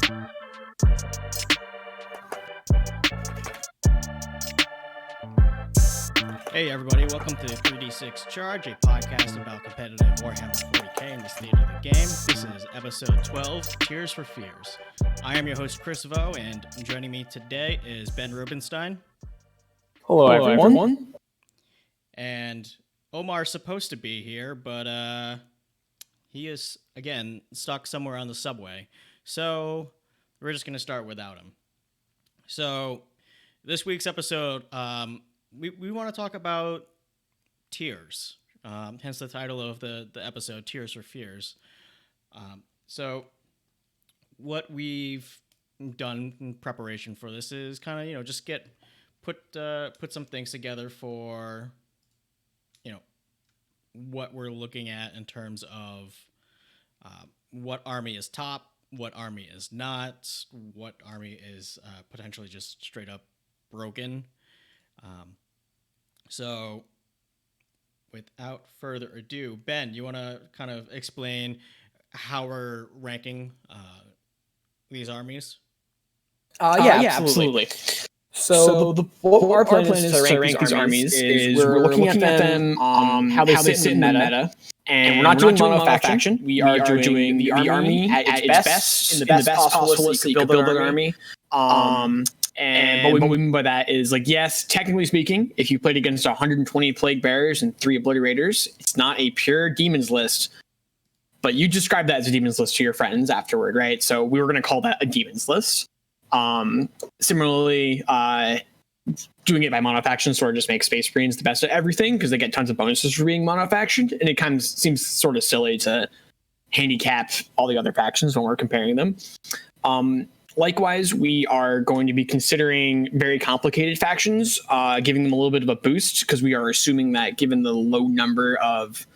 Hey everybody, welcome to 3D6 Charge, a podcast about competitive Warhammer 40k and the state of the game. This is episode 12, Tears for Fears. I am your host Chris Vo, and joining me today is Ben Rubenstein. Hello everyone. And Omar's supposed to be here, but he is, again, stuck somewhere on the subway. So we're just going to start without him. So this week's episode, we want to talk about tears, hence the title of the episode, Tears for Fears. So what we've done in preparation for this is kind of, just put some things together for, what we're looking at in terms of what army is top, what army is not, what army is potentially just straight up broken. So without further ado, Ben, you want to kind of explain how we're ranking these armies? Yeah, absolutely. So what our plan is to rank these armies is we're looking at them, how they sit in the meta, and we're not doing mono faction. We are doing the army at its best, in the best possible list so you can build an army. And what we mean by that is, yes, technically speaking, if you played against 120 Plague Bearers and 3 Obliterators, it's not a pure Demons list, but you describe that as a Demons list to your friends afterward, right? So we were going to call that a Demons list. Similarly, doing it by monofaction sort of just makes Space Marines the best at everything because they get tons of bonuses for being monofactioned, and it kind of seems sort of silly to handicap all the other factions when we're comparing them. Likewise, we are going to be considering very complicated factions, giving them a little bit of a boost because we are assuming that given the low number of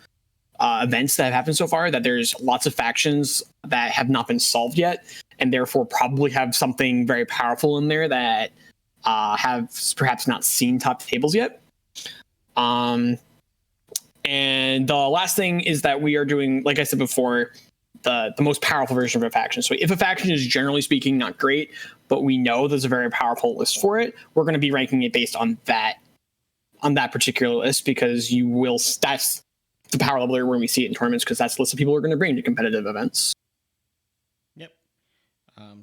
events that have happened so far, that there's lots of factions that have not been solved yet, and therefore probably have something very powerful in there that have perhaps not seen top tables yet. And the last thing is that we are doing, like I said before, the most powerful version of a faction. So if a faction is generally speaking not great, but we know there's a very powerful list for it, we're going to be ranking it based on that particular list because that's the power level when we see it in tournaments because that's the list of people we're going to bring to competitive events. Yep.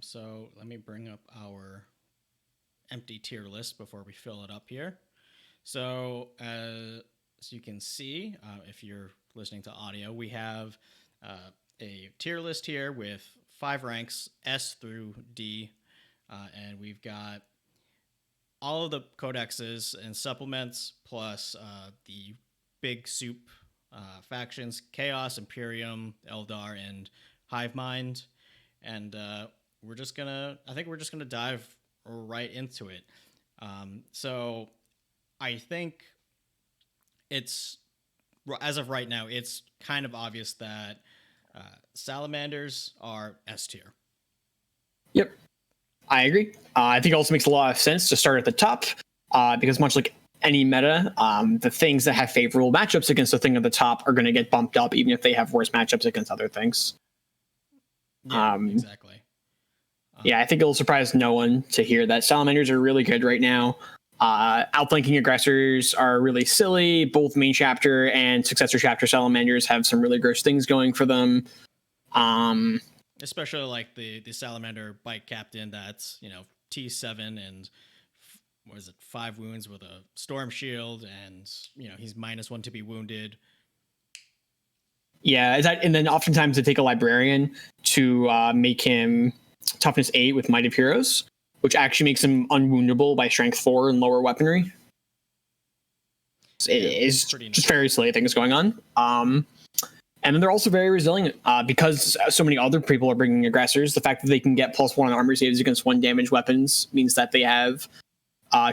So let me bring up our empty tier list before we fill it up here. So as you can see, if you're listening to audio, we have a tier list here with 5 ranks, S through D, and we've got all of the codexes and supplements, plus the big soup factions, Chaos, Imperium, Eldar, and Hivemind, and I think we're just gonna dive right into it. So I think it's, as of right now, it's kind of obvious that Salamanders are S tier. Yep, I agree. I think it also makes a lot of sense to start at the top because much like any meta, the things that have favorable matchups against the thing at the top are going to get bumped up even if they have worse matchups against other things. Yeah, exactly. Yeah, I think it'll surprise no one to hear that Salamanders are really good right now. Outflanking aggressors are really silly. Both main chapter and successor chapter Salamanders have some really gross things going for them. Especially like the Salamander bike captain that's, T7 and 5 wounds with a storm shield, and he's -1 to be wounded. Yeah, and then oftentimes they take a librarian to make him toughness 8 with Might of Heroes, which actually makes him unwoundable by strength 4 and lower weaponry. It is just very silly things going on. And then they're also very resilient because so many other people are bringing aggressors. The fact that they can get +1 on armor saves against 1 damage weapons means that they have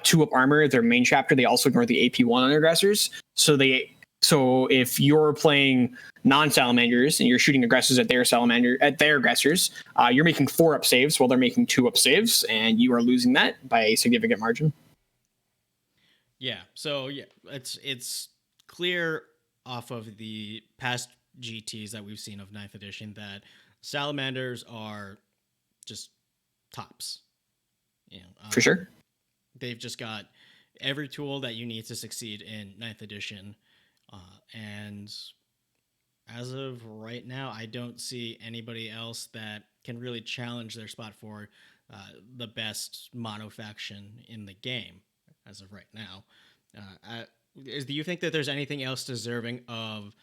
2 up armor. Their main chapter, they also ignore the AP1 on aggressors. So if you're playing non-salamanders and you're shooting aggressors at their aggressors, you're making 4 up saves while they're making 2 up saves, and you are losing that by a significant margin. Yeah. So yeah, it's clear off of the past GTs that we've seen of 9th edition that salamanders are just tops. For sure. They've just got every tool that you need to succeed in 9th edition. And as of right now, I don't see anybody else that can really challenge their spot for the best mono faction in the game as of right now. Do you think that there's anything else deserving of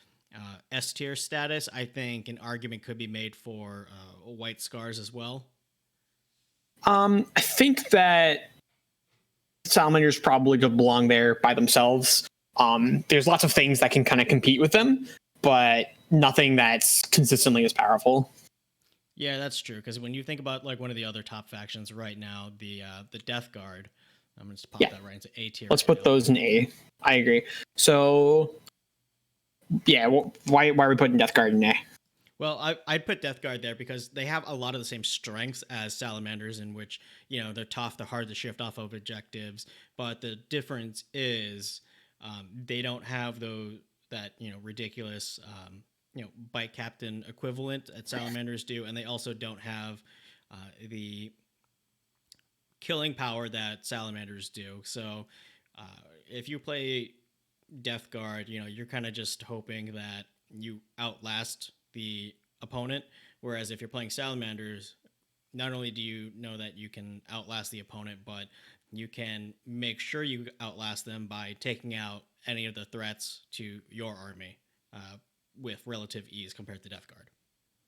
S tier status? I think an argument could be made for White Scars as well. I think that salamanders probably could belong there by themselves. There's lots of things that can kind of compete with them, but nothing that's consistently as powerful. Yeah, that's true. Because when you think about like one of the other top factions right now, the Death Guard, I'm gonna just pop that right into A tier. Let's put those in A. I agree. So, yeah, why are we putting Death Guard in A? Well, I'd put Death Guard there because they have a lot of the same strengths as Salamanders, in which, they're tough, they're hard to shift off of objectives. But the difference is they don't have that ridiculous bite captain equivalent that Salamanders do, and they also don't have the killing power that Salamanders do. So if you play Death Guard, you're kind of just hoping that you outlast the opponent, whereas if you're playing Salamanders, not only do you know that you can outlast the opponent, but you can make sure you outlast them by taking out any of the threats to your army with relative ease compared to Death Guard.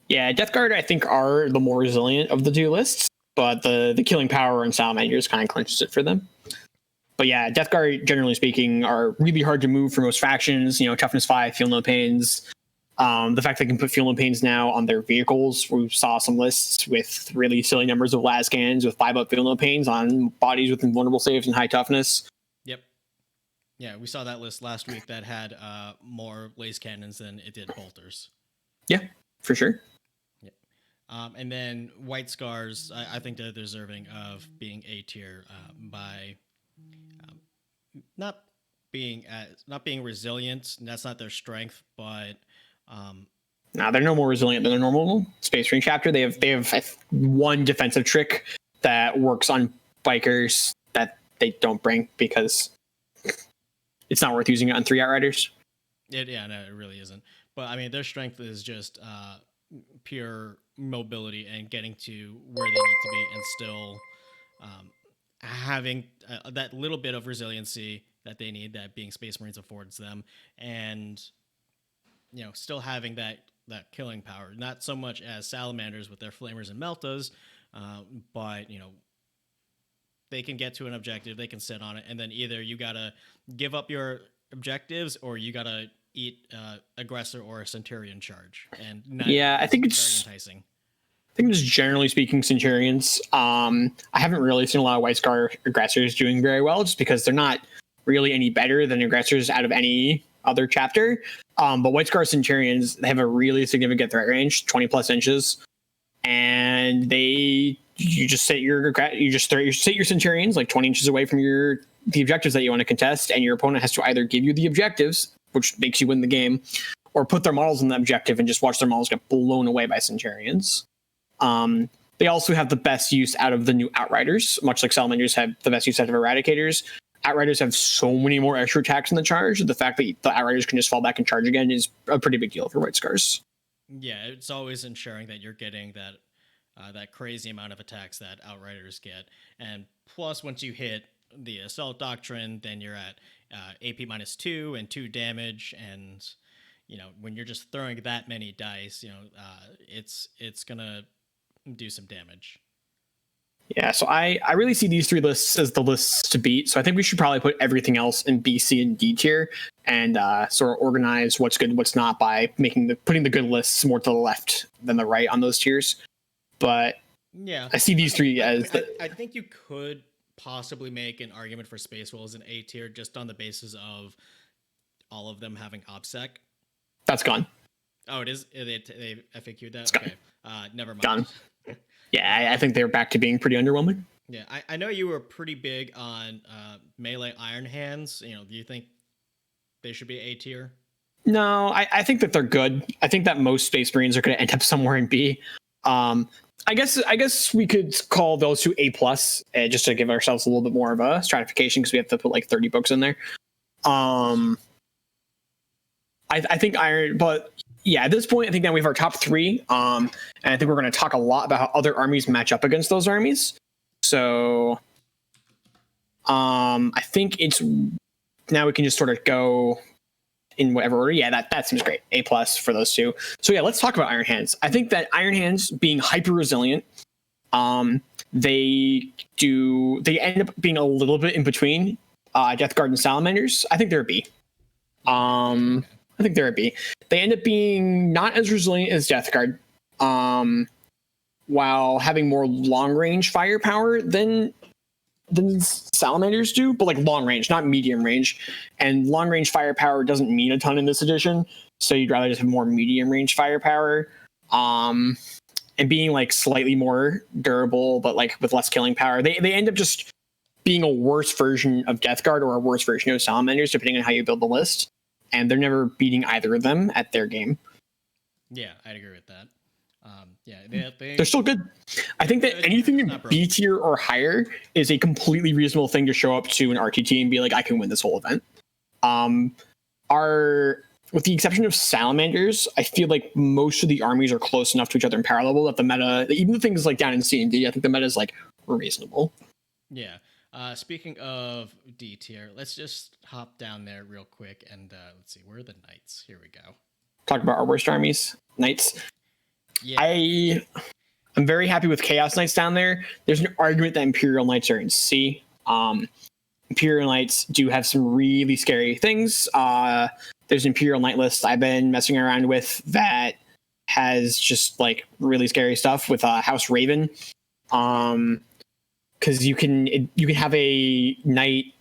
Yeah, Death Guard I think are the more resilient of the two lists, but the killing power in Salamanders kind of clinches it for them. But yeah, Death Guard, generally speaking, are really hard to move for most factions. Toughness 5, feel no pains. The fact they can put feel no pains now on their vehicles. We saw some lists with really silly numbers of lascans with 5-up feel no pains on bodies with invulnerable saves and high toughness. Yep. Yeah, we saw that list last week that had more lace cannons than it did bolters. Yeah, for sure. Yep. And then White Scars, I think they're deserving of being A tier by not being resilient. That's not their strength, but they're no more resilient than a normal Space Marine chapter. They have one defensive trick that works on bikers that they don't bring because it's not worth using it on 3 Outriders. No, it really isn't. But I mean, their strength is just pure mobility and getting to where they need to be, and still having that little bit of resiliency that they need, that being Space Marines affords them, and still having that killing power. Not so much as Salamanders with their Flamers and Meltas, but they can get to an objective, they can sit on it, and then either you gotta give up your objectives or you gotta eat aggressor or a Centurion charge. And I think it's very enticing. I think just generally speaking, Centurions. I haven't really seen a lot of White Scar aggressors doing very well, just because they're not really any better than aggressors out of any other chapter. But White Scar Centurions, they have a really significant threat range, 20 plus inches, and you just set your Centurions like 20 inches away from the objectives that you want to contest, and your opponent has to either give you the objectives, which makes you win the game, or put their models in the objective and just watch their models get blown away by Centurions. They also have the best use out of the new Outriders, much like Salamanders have the best use out of Eradicators. Outriders have so many more extra attacks in the charge. The fact that the Outriders can just fall back and charge again is a pretty big deal for White Scars. Yeah, it's always ensuring that you're getting that crazy amount of attacks that Outriders get. And plus, once you hit the Assault Doctrine, then you're at AP -2 and 2 damage. And, when you're just throwing that many dice, it's going to do some damage. Yeah, so I really see these 3 lists as the lists to beat. So I think we should probably put everything else in B, C, and D tier, and sort of organize what's good and what's not by putting the good lists more to the left than the right on those tiers. But yeah, I see these 3 as I think you could possibly make an argument for Space Wolves in A tier just on the basis of all of them having OBSEC. That's gone. Oh, it is? They FAQ'd that? It's gone. Okay. Never mind. Gone. Yeah, I think they're back to being pretty underwhelming. Yeah, I know you were pretty big on melee Iron Hands. Do you think they should be A tier? No, I think that they're good. I think that most Space Marines are going to end up somewhere in B. I guess we could call those two A plus, just to give ourselves a little bit more of a stratification, because we have to put like 30 books in there. I think Iron, but yeah, at this point, I think that we have our top three. And I think we're going to talk a lot about how other armies match up against those armies. So, I think it's now we can just sort of go in whatever order. Yeah, that seems great. A plus for those two. So yeah, let's talk about Iron Hands. I think that Iron Hands, being hyper resilient, they end up being a little bit in between Death Guard and Salamanders. I think they're a B. I think they're a B. They end up being not as resilient as Death Guard, while having more long range firepower than Salamanders do, but like long range, not medium range. And long range firepower doesn't mean a ton in this edition, so you'd rather just have more medium range firepower. And being like slightly more durable, but like with less killing power, they end up just being a worse version of Death Guard or a worse version of Salamanders, depending on how you build the list. And they're never beating either of them at their game. Yeah, I'd agree with that. They're still good. I think that anything in B tier or higher is a completely reasonable thing to show up to an RTT and be like, I can win this whole event. With the exception of Salamanders, I feel like most of the armies are close enough to each other in power level that the meta, even the things like down in C and D, I think the meta is like reasonable. Yeah. Speaking of D tier, let's just hop down there real quick and let's see, where are the Knights? Here we go. Talk about our worst armies, Knights. Yeah. I'm very happy with Chaos Knights down there. There's an argument that Imperial Knights are in C. Imperial Knights do have some really scary things. There's an Imperial Knight list I've been messing around with that has just like really scary stuff with House Raven. Because you can have a Knight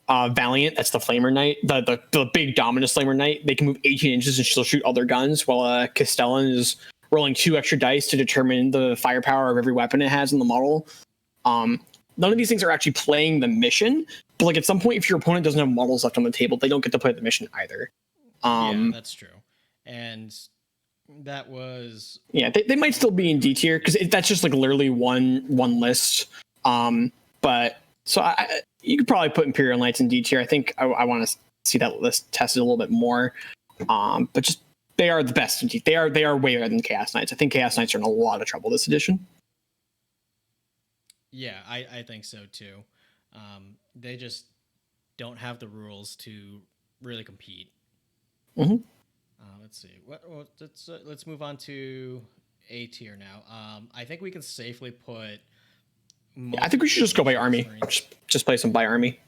Valiant, that's the Flamer Knight, the big Dominus Flamer Knight. They can move 18 inches and still shoot other guns, while Castellan is rolling 2 extra dice to determine the firepower of every weapon it has in the model. None of these things are actually playing the mission, but like at some point, if your opponent doesn't have models left on the table, they don't get to play the mission either. Yeah, that's true. And that was... Yeah, they might still be in D tier, because that's just like literally one list. But so you could probably put Imperial Knights in D tier. I think I want to see that list tested a little bit more. But just they are the best. They are way better than Chaos Knights. I think Chaos Knights are in a lot of trouble this edition. Yeah, I think so too. They just don't have the rules to really compete. Mm-hmm. Let's see. Let's move on to A tier now. I think we can safely put... I think we should just go by army. Just play some by army.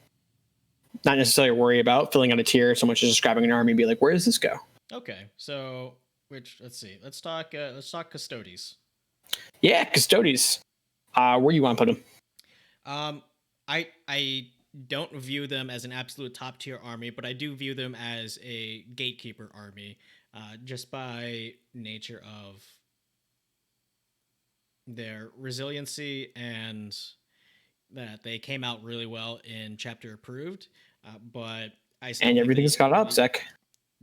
Not necessarily worry about filling out a tier so much as just grabbing an army and be like, where does this go? Okay, so let's see. Let's talk Custodes. Yeah, Custodes. Where do you want to put them? I don't view them as an absolute top tier army, but I do view them as a gatekeeper army, just by nature of their resiliency and that they came out really well in chapter approved, but and everything's got OBSEC.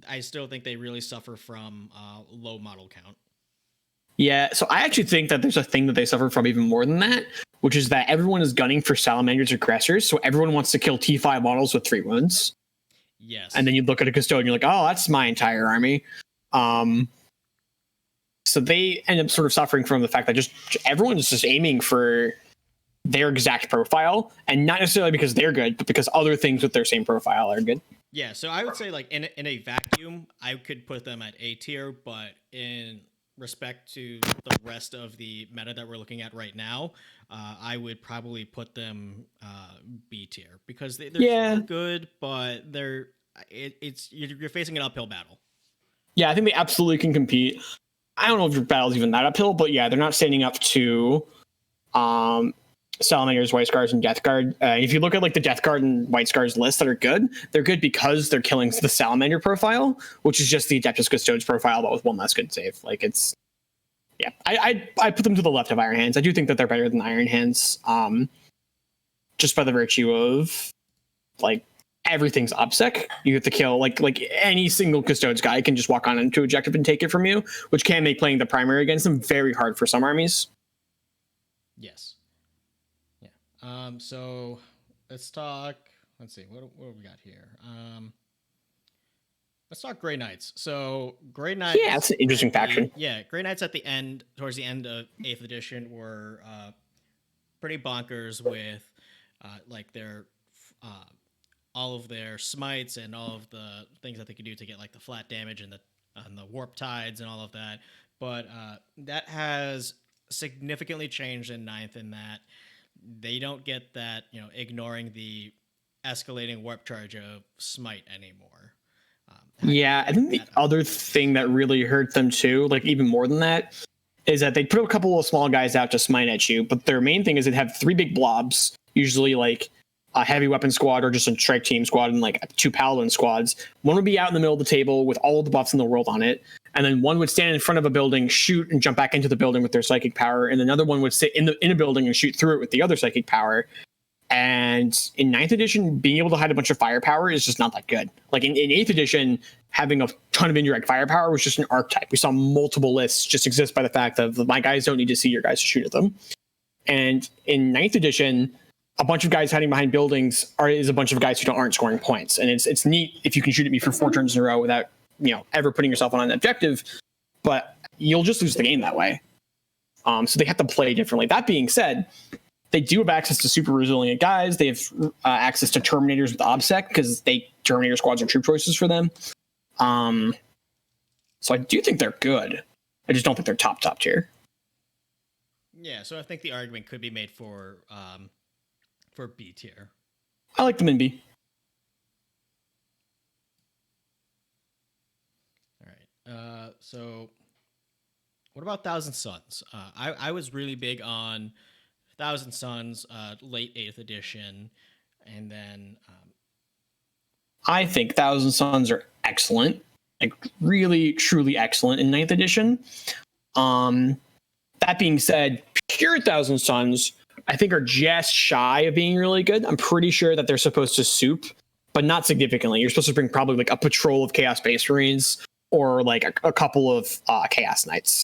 I still think they really suffer from low model count. Yeah, so I actually think that there's a thing that they suffer from even more than that, which is that everyone is gunning for Salamanders aggressors, so everyone wants to kill T5 models with 3 wounds. Yes. And then you look at a Custodian, you're like, oh, that's my entire army. So they end up sort of suffering from the fact that just everyone is just aiming for their exact profile, and not necessarily because they're good, but because other things with their same profile are good. Yeah, so I would say like in a vacuum, I could put them at A tier, but in respect to the rest of the meta that we're looking at right now, I would probably put them B tier, because they're good, but you're facing an uphill battle. Yeah, I think they absolutely can compete. I don't know if your battle's even that uphill, but yeah, they're not standing up to Salamanders, White Scars, and Death Guard. If you look at like the Death Guard and White Scars list that are good, they're good because they're killing the Salamander profile, which is just the Adeptus Custodes profile, but with one less good save. Like it's, yeah, I put them to the left of Iron Hands. I do think that they're better than Iron Hands, just by the virtue of like everything's OBSEC. You have to kill like any single Custodes guy can just walk on into objective and take it from you, which can make playing the primary against them very hard for some armies. Yes. Yeah. So let's talk. Let's see. What do we got here? Let's talk Grey Knights. So Grey Knights. Yeah, that's an interesting faction. Grey Knights at the end, towards the end of 8th edition, were pretty bonkers with like their all of their smites and all of the things that they could do to get like the flat damage and the warp tides and all of that. But that has significantly changed in 9th in that they don't get that, ignoring the escalating warp charge of smite anymore. Yeah, I think the other thing that really hurt them too, like even more than that, is that they put a couple of small guys out to smite at you, but their main thing is they'd have 3 big blobs, usually like a heavy weapon squad or just a strike team squad and like 2 paladin squads. One would be out in the middle of the table with all of the buffs in the world on it, and then one would stand in front of a building, shoot, and jump back into the building with their psychic power, and another one would sit in a building and shoot through it with the other psychic power. And in 9th edition, being able to hide a bunch of firepower is just not that good. Like in 8th edition, having a ton of indirect firepower was just an archetype. We saw multiple lists just exist by the fact that my guys don't need to see your guys to shoot at them. And in 9th edition, a bunch of guys hiding behind buildings is a bunch of guys who aren't scoring points. And it's neat if you can shoot at me for 4 turns in a row without ever putting yourself on an objective, but you'll just lose the game that way. So they have to play differently. That being said, they do have access to super resilient guys. They have access to Terminators with OBSEC because Terminator squads are troop choices for them. So I do think they're good. I just don't think they're top tier. Yeah, so I think the argument could be made for B tier. I like them in B. All right. So what about Thousand Suns? I was really big on Thousand Suns, late 8th edition, and then I think Thousand Suns are excellent, like really, truly excellent in 9th edition. That being said, pure Thousand Suns, I think, are just shy of being really good. I'm pretty sure that they're supposed to soup, but not significantly. You're supposed to bring probably like a patrol of Chaos Space Marines or like a couple of Chaos Knights.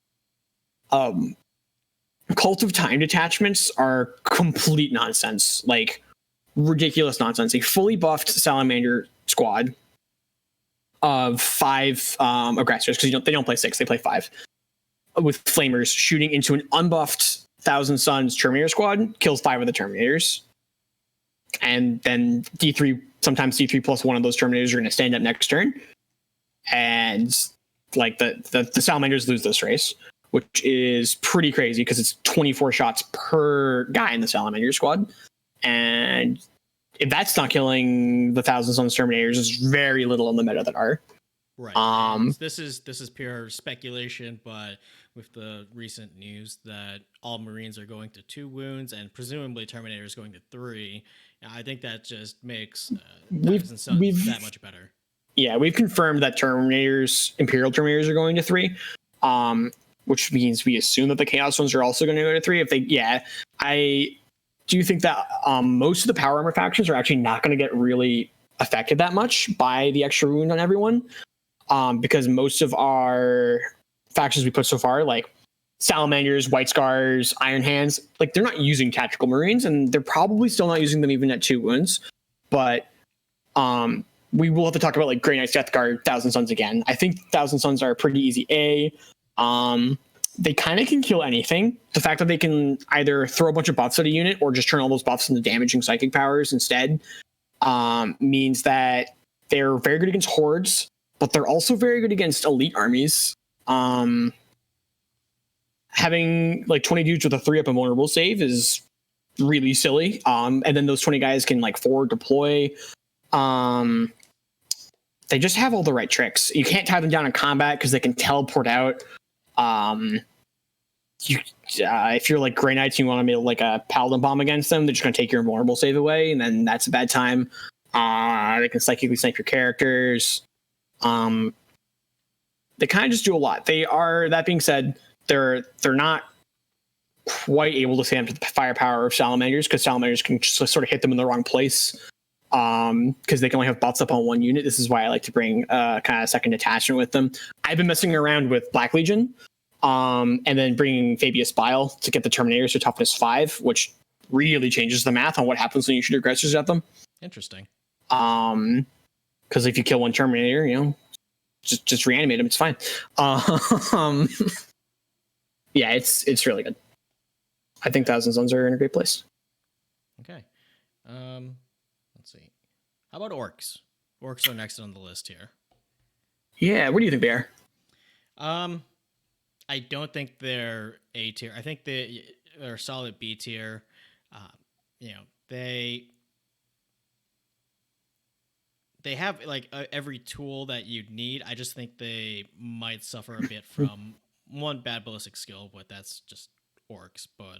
Cult of Time detachments are complete nonsense, like ridiculous nonsense. A fully buffed Salamander squad of 5 aggressors, because they don't play 6, they play 5, with flamers shooting into an unbuffed Thousand Suns Terminator squad, kills 5 of the Terminators, and then sometimes D3 plus 1 of those Terminators are going to stand up next turn, and like the Salamanders lose this race, which is pretty crazy because it's 24 shots per guy in the Salamander squad. And if that's not killing the Thousand Suns Terminators, there's very little in the meta that are. Right. This is pure speculation, but with the recent news that all Marines are going to 2 wounds and presumably Terminators going to 3, I think that just makes Thousand Suns that much better. Yeah, we've confirmed that Imperial Terminators are going to 3. Which means we assume that the Chaos ones are also going to go to 3. I do think that most of the power armor factions are actually not going to get really affected that much by the extra wound on everyone, because most of our factions we put so far, like Salamanders, White Scars, Iron Hands, like they're not using Tactical Marines, and they're probably still not using them even at 2 wounds. But we will have to talk about like Grey Knights, Death Guard, Thousand Suns again. I think Thousand Suns are pretty easy A. They kind of can kill anything. The fact that they can either throw a bunch of buffs at a unit or just turn all those buffs into damaging psychic powers instead means that they're very good against hordes, but they're also very good against elite armies. Having like 20 dudes with a 3-up invulnerable save is really silly. And then those 20 guys can like forward deploy. They just have all the right tricks. You can't tie them down in combat because they can teleport out. If you're like Grey Knights, you want to make like a Paladin bomb against them, they're just going to take your invulnerable save away, and then that's a bad time. They can psychically snipe your characters. They kind of just do a lot. That being said, they're not quite able to stand up to the firepower of Salamanders, because Salamanders can just sort of hit them in the wrong place. Because they can only have bots up on 1 unit. This is why I like to bring kind of a second detachment with them. I've been messing around with Black Legion, And then bringing Fabius Bile to get the Terminators to toughness 5, which really changes the math on what happens when you shoot aggressors at them. Interesting. Because if you kill one Terminator, just reanimate him. It's fine. Yeah, it's really good. I think Thousand Suns are in a great place. Okay. Let's see. How about Orcs? Orcs are next on the list here. Yeah, what do you think they are? I don't think they're A tier. I think they're solid B tier. They have like every tool that you'd need. I just think they might suffer a bit from one bad ballistic skill, but that's just Orcs. But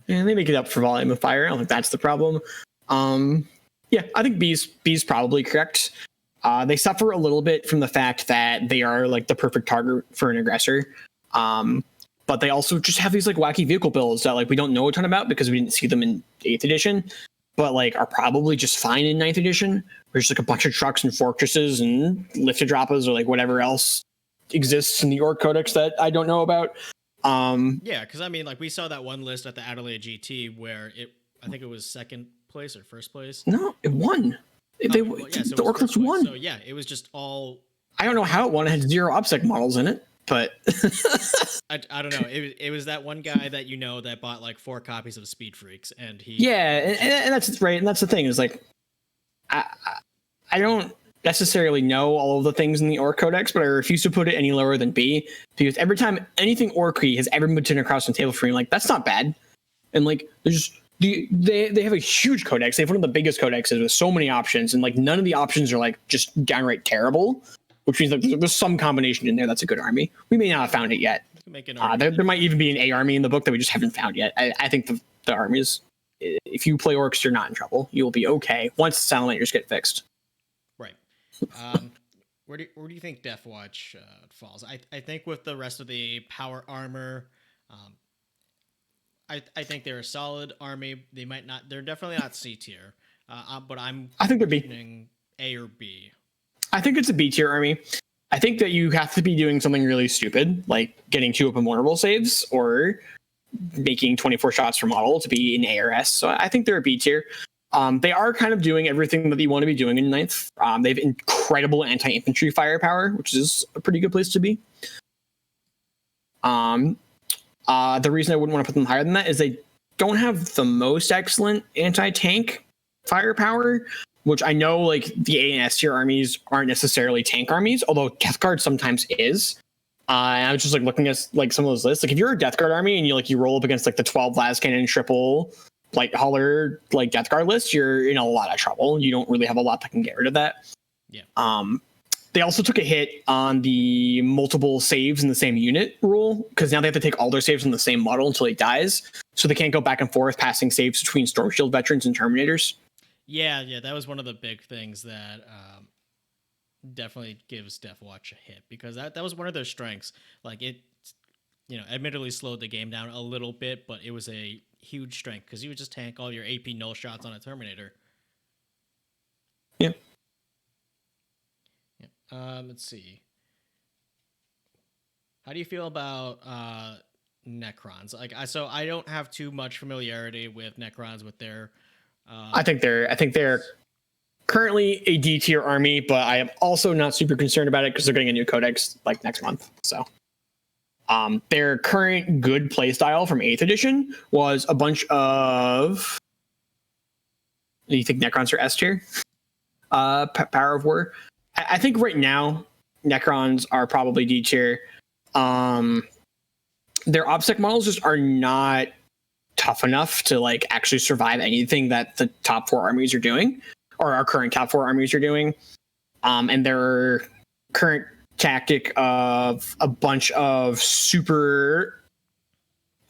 yeah, they make it up for volume of fire. I don't think that's the problem. Yeah, I think B's probably correct. They suffer a little bit from the fact that they are like the perfect target for an aggressor. But they also just have these like wacky vehicle builds that like we don't know a ton about because we didn't see them in 8th edition, but like are probably just fine in 9th edition. There's like a bunch of trucks and fortresses and lifted droppas or like whatever else exists in the Orc Codex that I don't know about. Yeah, because I mean, like we saw that one list at the Adelaide GT where I think it was 2nd place or 1st place. No, it won. The Orc list won. So yeah, it was just all. I don't know how it won. It had 0 obsec models in it, but I don't know. It was that one guy that that bought like 4 copies of Speed Freaks, and he. Yeah, and that's right, and that's the thing is like, I don't necessarily know all of the things in the Orc Codex, but I refuse to put it any lower than B because every time anything Orc-y has ever been turned across the table for me, like that's not bad, and like there's. They have a huge codex. They have one of the biggest codexes with so many options, and like none of the options are like just downright terrible, which means like there's some combination in there that's a good army. We may not have found it yet. There might even be an A army in the book that we just haven't found yet. I think the armies, if you play Orcs, you're not in trouble. You'll be okay once the Salamanders get fixed. Right. Where do you think Death Watch falls? I think with the rest of the power armor. I think they're a solid army. They're definitely not C tier. But I think they're B. A or B. I think it's a B tier army. I think that you have to be doing something really stupid, like getting 2 open vulnerable saves or making 24 shots per model to be in A or S. So I think they're a B tier. They are kind of doing everything that you want to be doing in 9th. They have incredible anti-infantry firepower, which is a pretty good place to be. The reason I wouldn't want to put them higher than that is they don't have the most excellent anti-tank firepower, which I know like the A and S tier armies aren't necessarily tank armies, although Death Guard sometimes is. And I was just like looking at like some of those lists. Like if you're a Death Guard army and you roll up against like the 12 las cannon triple like hauler like Death Guard list, you're in a lot of trouble. You don't really have a lot that can get rid of that. Yeah. They also took a hit on the multiple saves in the same unit rule because now they have to take all their saves on the same model until he dies. So they can't go back and forth passing saves between Storm Shield veterans and Terminators. Yeah, that was one of the big things that definitely gives Death Watch a hit because that was one of their strengths. Like it, admittedly slowed the game down a little bit, but it was a huge strength because you would just tank all your AP null shots on a Terminator. Yeah. Let's see. How do you feel about Necrons? So I don't have too much familiarity with Necrons with their. I think they're currently a D tier army, but I am also not super concerned about it because they're getting a new codex like next month. So, their current good playstyle from 8th edition was a bunch of. Do you think Necrons are S tier? Power of War. I think right now Necrons are probably D tier. Their OBSEC models just are not tough enough to like actually survive anything that the top 4 armies are doing, or our current top 4 armies are doing. And their current tactic of a bunch of super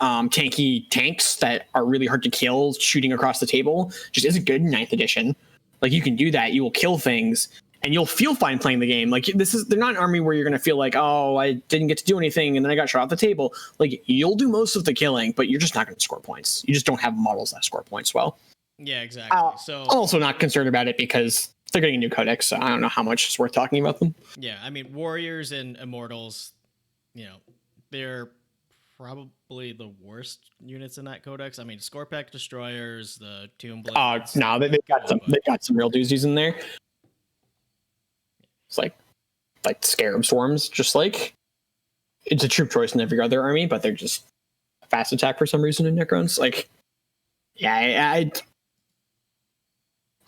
tanky tanks that are really hard to kill shooting across the table just isn't good in 9th edition. Like you can do that, you will kill things. And you'll feel fine playing the game. Like they're not an army where you're going to feel like, oh, I didn't get to do anything and then I got shot off the table. Like you'll do most of the killing, but you're just not going to score points. You just don't have models that score points well. Yeah, exactly. So I'm also not concerned about it because they're getting a new codex, so I don't know how much it's worth talking about them. Yeah, I mean, Warriors and Immortals, they're probably the worst units in that codex. I mean, Scorpack destroyers, the Tomb Blizzards. No, they've got some real doozies in there. It's like Scarab Swarms, just like it's a troop choice in every other army, but they're just fast attack for some reason in Necrons. Like, yeah,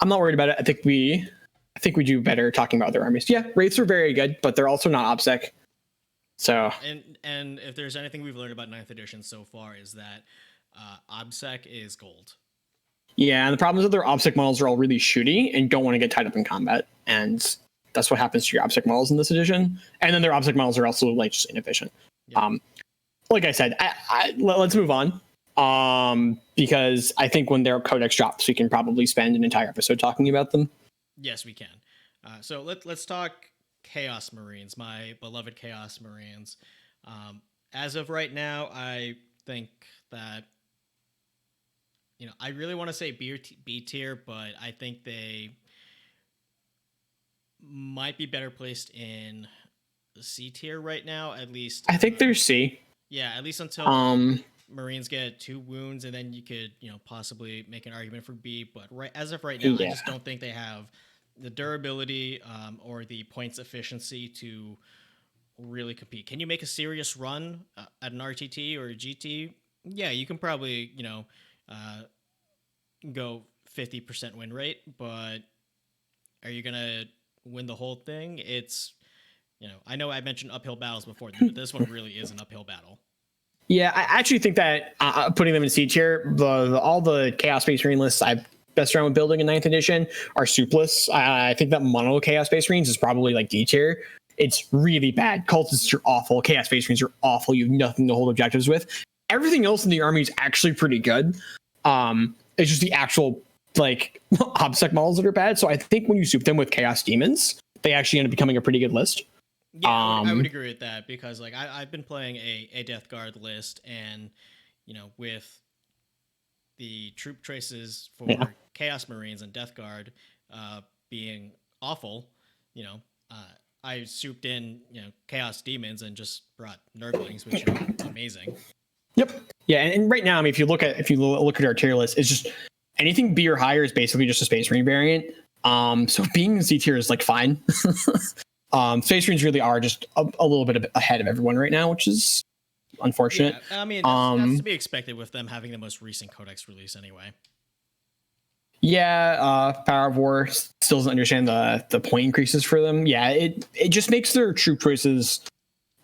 I'm not worried about it. I think we do better talking about other armies. Yeah, Wraiths are very good, but they're also not OBSEC. So and if there's anything we've learned about 9th edition so far is that OBSEC is gold. Yeah, and the problem is that their OBSEC models are all really shooty and don't want to get tied up in combat, and that's what happens to your OBSEC models in this edition. And then their OBSEC models are also like just inefficient. Yeah. Like I said, let's move on. Because I think when their codex drops, we can probably spend an entire episode talking about them. Yes, we can. So let's talk Chaos Marines, my beloved Chaos Marines. As of right now, I think that, you know, I really want to say B tier, but I think they might be better placed in the C tier right now, at least. I think they're C. Yeah, at least until Marines get 2 wounds, and then you could, you know, possibly make an argument for B. But as of right now, I just don't think they have the durability or the points efficiency to really compete. Can you make a serious run at an RTT or a GT? Yeah, you can probably, you know, go 50% win rate, but are you gonna win the whole thing? It's, you know, I know I mentioned uphill battles before, but this one really is an uphill battle. Yeah, I actually think that putting them in C tier, all the Chaos Space Marine lists I've best around with building in 9th edition are soup lists. I think that mono Chaos Space Marines is probably like D tier. It's really bad. Cultists are awful. Chaos Space Marines are awful. You have nothing to hold objectives with. Everything else in the army is actually pretty good. It's just the actual like OBSEC models that are bad. So I think when you soup them with Chaos Demons, they actually end up becoming a pretty good list. Yeah, I would agree with that, because like I've been playing a Death Guard list, and, you know, with the troop choices for Chaos Marines and Death Guard being awful, you know, I souped in, you know, Chaos Demons and just brought Nurglings, which are amazing. Yep. Yeah, and right now, I mean, if you look at our tier list, it's just anything B or higher is basically just a Space Marine variant. So being in C tier is like fine. Space Marines really are just a little bit ahead of everyone right now, which is unfortunate. Yeah, I mean, that's to be expected with them having the most recent Codex release anyway. Yeah, Power of War still doesn't understand the point increases for them. Yeah, it just makes their troop choices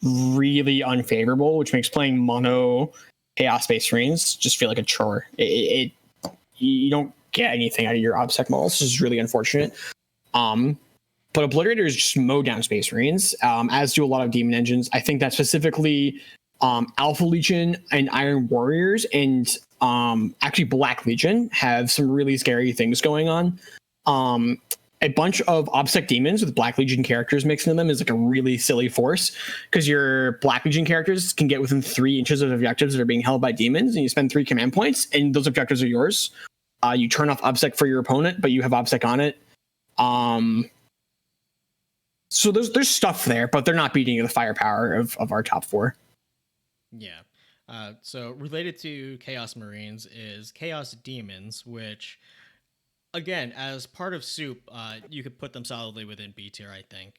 really unfavorable, which makes playing mono Chaos Space Marines just feel like a chore. You don't get anything out of your OBSEC models, which is really unfortunate. But Obliterators just mow down Space Marines, as do a lot of Demon Engines. I think that specifically Alpha Legion and Iron Warriors and actually Black Legion have some really scary things going on. A bunch of OBSEC Demons with Black Legion characters mixed in them is like a really silly force, because your Black Legion characters can get within 3 inches of objectives that are being held by demons, and you spend 3 command points, and those objectives are yours. You turn off OBSEC for your opponent, but you have OBSEC on it. So there's stuff there, but they're not beating the firepower of our top 4. Yeah. So related to Chaos Marines is Chaos Demons, which, again, as part of Soup, you could put them solidly within B tier, I think.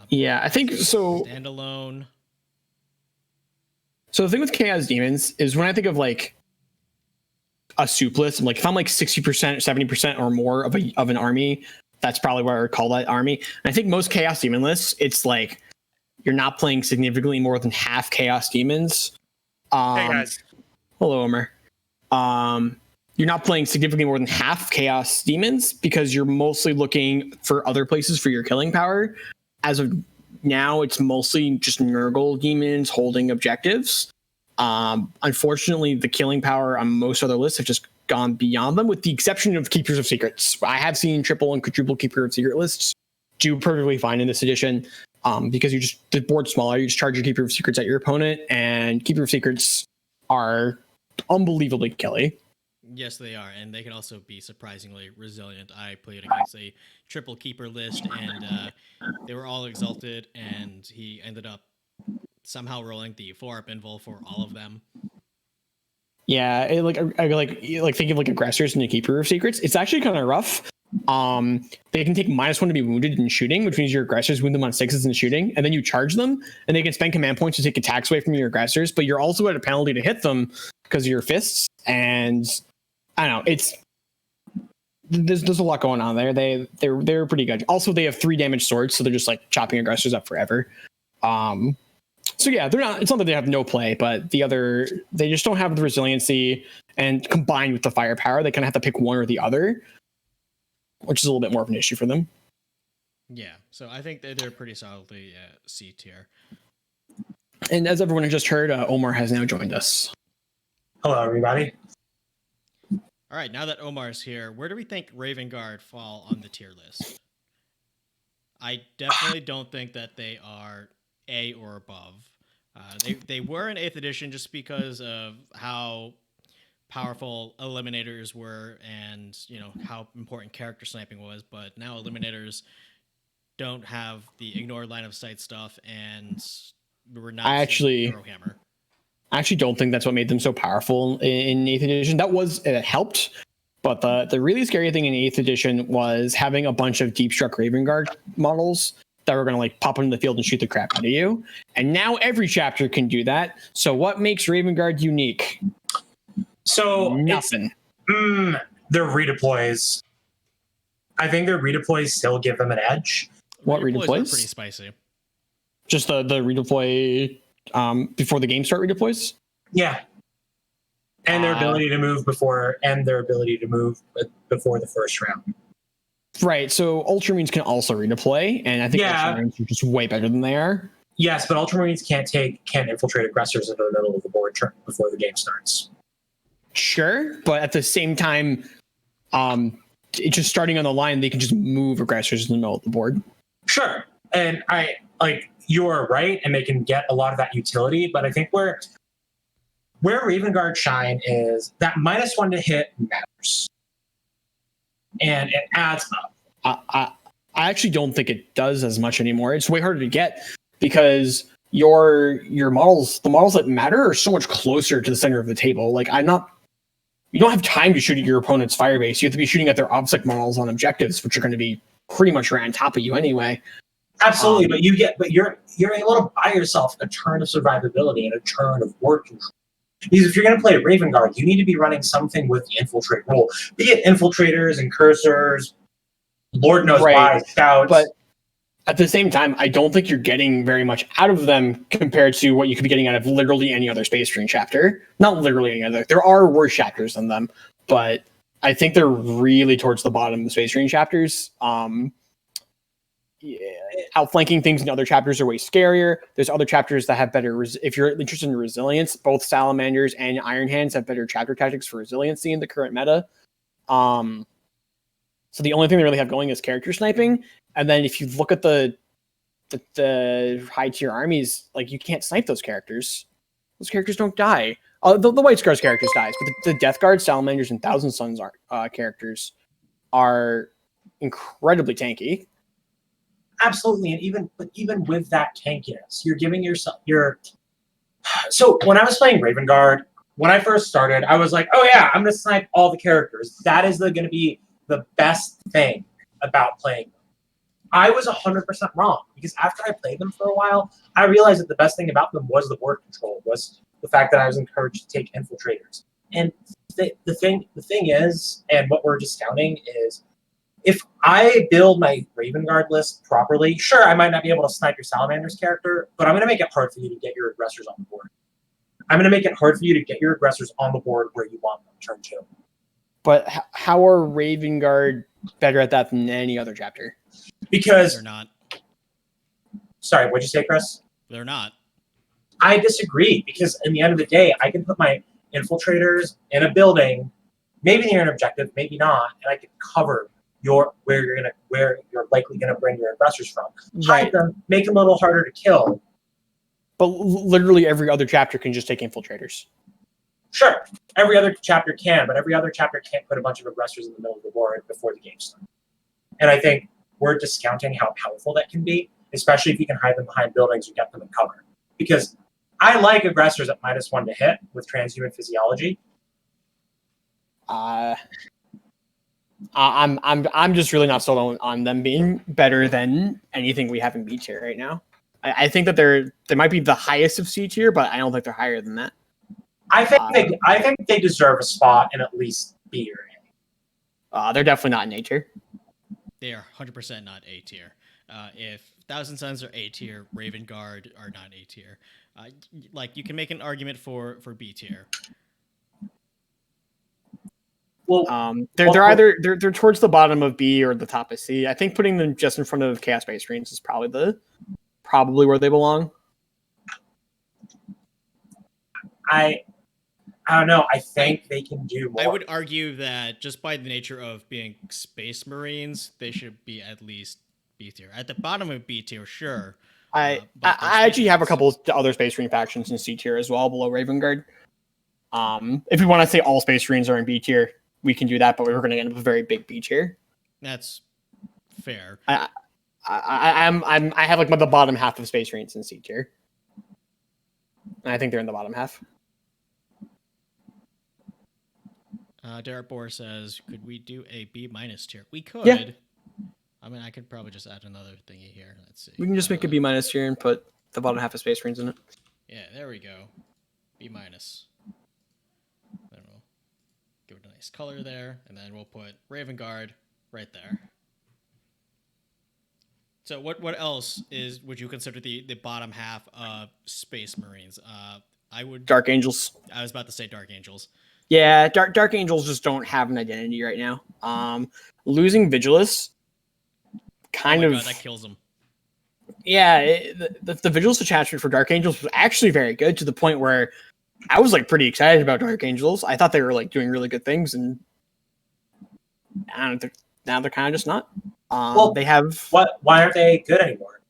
Yeah, I think so. Standalone. So the thing with Chaos Demons is when I think of like a soup list, I'm like, if I'm like 60%, 70% or more of an army, that's probably what I would call that army. And I think most Chaos Demon lists, it's like you're not playing significantly more than half Chaos Demons. Hey guys. Hello, Omer. You're not playing significantly more than half Chaos Demons because you're mostly looking for other places for your killing power. As of now, it's mostly just Nurgle Demons holding objectives. Unfortunately, the killing power on most other lists have just gone beyond them, with the exception of Keepers of Secrets. I have seen triple and quadruple Keeper of Secret lists do perfectly fine in this edition, because the board's smaller. You just charge your Keeper of Secrets at your opponent, and Keeper of Secrets are unbelievably killy. Yes, they are, and they can also be surprisingly resilient. I played against a triple keeper list, and they were all exalted, and he ended up somehow rolling the 4-up invul for all of them. Yeah, I like think of like aggressors and the keeper of secrets. It's actually kind of rough. They can take -1 to be wounded in shooting, which means your aggressors wound them on 6s in shooting, and then you charge them, and they can spend command points to take attacks away from your aggressors, but you're also at a penalty to hit them because of your fists. And I don't know, there's a lot going on there. They're pretty good. Also, they have 3 damage swords, so they're just like chopping aggressors up forever. So yeah, it's not that they have no play, but they just don't have the resiliency, and combined with the firepower, they kind of have to pick one or the other, which is a little bit more of an issue for them. Yeah, so I think they're pretty solidly C tier. And as everyone has just heard, Omar has now joined us. Hello, everybody. All right, now that Omar's here, where do we think Raven Guard fall on the tier list? I definitely don't think that they are A or above. They were in 8th edition just because of how powerful eliminators were, and how important character sniping was. But now eliminators don't have the ignore line of sight stuff, and we're not Hammer. I actually don't think that's what made them so powerful in 8th edition. It helped, but the really scary thing in 8th edition was having a bunch of deep struck Raven Guard models that were going to like pop into the field and shoot the crap out of you. And now every chapter can do that. So what makes Raven Guard unique? So nothing. Their redeploys. I think their redeploys still give them an edge. What redeploys? Pretty spicy. Just the redeploy before the game start redeploys? Yeah. And their ability to move before the first round. Right. So Ultramarines can also redeploy, and I think Ultramarines are just way better than they are. Yes, but Ultramarines can't infiltrate aggressors into the middle of the board before the game starts. Sure, but at the same time, just starting on the line, they can just move aggressors in the middle of the board. Sure, and you're right, and they can get a lot of that utility. But I think where Raven Guard shine is that -1 to hit matters, and it adds up. I actually don't think it does as much anymore. It's way harder to get because your models, the models that matter, are so much closer to the center of the table. Like you don't have time to shoot at your opponent's firebase. You have to be shooting at their obstacle models on objectives, which are going to be pretty much right on top of you anyway. Absolutely, but you're able to buy yourself a turn of survivability and a turn of board control. Because if you're going to play Raven Guard, you need to be running something with the infiltrate rule, be it infiltrators and cursors, Lord knows why, scouts. But at the same time, I don't think you're getting very much out of them compared to what you could be getting out of literally any other Space Marine chapter. Not literally any other. There are worse chapters than them, but I think they're really towards the bottom of the Space Marine chapters. Outflanking things in other chapters are way scarier. There's other chapters that have better. If you're interested in resilience, both Salamanders and Iron Hands have better chapter tactics for resiliency in the current meta. So the only thing they really have going is character sniping. And then if you look at the high tier armies, like you can't snipe those characters. Those characters don't die. The White Scars characters dies, but the Death Guard, Salamanders, and Thousand Suns characters are incredibly tanky. Absolutely, and even with that tankiness, you're giving yourself So when I was playing Raven Guard, when I first started, I was like, "Oh yeah, I'm gonna snipe all the characters. That is going to be the best thing about playing them." I was 100% wrong, because after I played them for a while, I realized that the best thing about them was the board control, was the fact that I was encouraged to take infiltrators. And the thing is, and what we're discounting is, if I build my Raven Guard list properly, sure, I might not be able to snipe your Salamander's character, but I'm going to make it hard for you to get your aggressors on the board. I'm going to make it hard for you to get your aggressors on the board where you want them, turn 2. But how are Raven Guard better at that than any other chapter? Because they're not. Sorry, what'd you say, Chris? They're not. I disagree, because in the end of the day, I can put my infiltrators in a building, maybe near an objective, maybe not, and I can cover where you're likely gonna bring your aggressors from. Hide them, make them a little harder to kill. But literally every other chapter can just take infiltrators. Sure, every other chapter can, but every other chapter can't put a bunch of aggressors in the middle of the board before the game starts. And I think we're discounting how powerful that can be, especially if you can hide them behind buildings or get them in cover. because I like aggressors at -1 to hit with transhuman physiology. I'm just really not sold on them being better than anything we have in B tier right now. I think that they might be the highest of C tier, but I don't think they're higher than that. I think they deserve a spot in at least B or A. They're definitely not in A tier. They are 100% not A tier. If Thousand Suns are A tier, Raven Guard are not A tier. Like you can make an argument for B tier. Well, they're towards the bottom of B or the top of C. I think putting them just in front of Chaos Space Marines is probably where they belong. I don't know. I think they can do more. I would argue that just by the nature of being Space Marines, they should be at least B tier. At the bottom of B tier, sure. I actually have a couple of other Space Marine factions in C tier as well, below Raven Guard. If we want to say all Space Marines are in B tier, we can do that, but we're going to end up with a very big B tier. That's fair. I have like the bottom half of Space Marines in C tier. And I think they're in the bottom half. Derek Bohr says, could we do a B- tier? We could. Yeah. I mean, I could probably just add another thingy here. Let's see. We can just make a B- tier and put the bottom half of Space Marines in it. Yeah, there we go. B-. Then we'll give it a nice color there, and then we'll put Raven Guard right there. So what else would you consider the bottom half of Space Marines? I would Dark Angels. I was about to say Dark Angels. Yeah, Dark Angels just don't have an identity right now. Losing Vigilus kind of God, that kills them. Yeah, the Vigilus attachment for Dark Angels was actually very good, to the point where I was like pretty excited about Dark Angels. I thought they were like doing really good things, and now they're kind of just not. They have Why aren't they good anymore?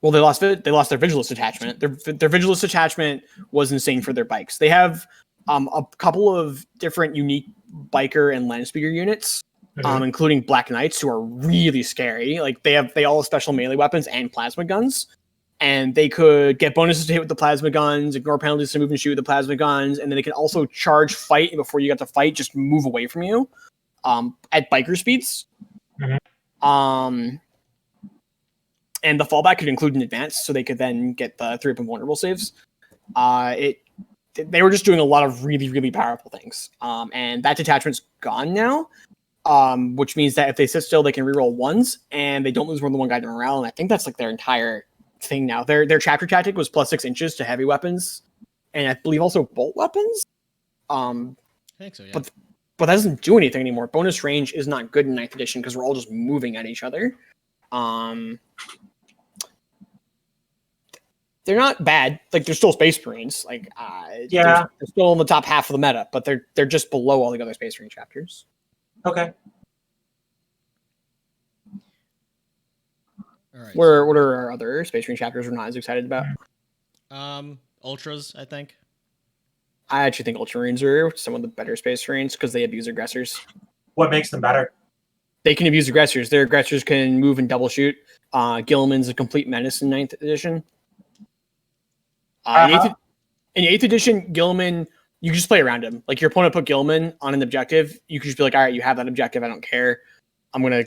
Well, they lost their Vigilus attachment. Their Vigilus attachment was insane for their bikes. They have a couple of different unique biker and land speeder units, including Black Knights, who are really scary. Like they all have special melee weapons and plasma guns, and they could get bonuses to hit with the plasma guns, ignore penalties to move and shoot with the plasma guns, and then they can also charge fight, and before you get to fight, just move away from you at biker speeds. And the fallback could include an advance, so they could then get the 3-up invulnerable saves. They were just doing a lot of really, really powerful things. And that detachment's gone now, which means that if they sit still, they can reroll ones, and they don't lose more than one guy to morale. And I think that's like their entire thing now. Their chapter tactic was +6 inches to heavy weapons, and I believe also bolt weapons. I think so, yeah. But that doesn't do anything anymore. Bonus range is not good in 9th edition because we're all just moving at each other. They're not bad. Like, they're still Space Marines. Like, they're still in the top half of the meta, but they're just below all the other Space Marine chapters. Okay. All right. What are our other Space Marine chapters we're not as excited about? Ultras, I think. I actually think Ultramarines are some of the better Space Marines because they abuse aggressors. What makes them better? They can abuse aggressors. Their aggressors can move and double shoot. Gilliman's a complete menace in 9th edition. In 8th edition, Gilliman, you can just play around him. Like, your opponent put Gilliman on an objective, you can just be like, all right, you have that objective, I don't care. I'm going to,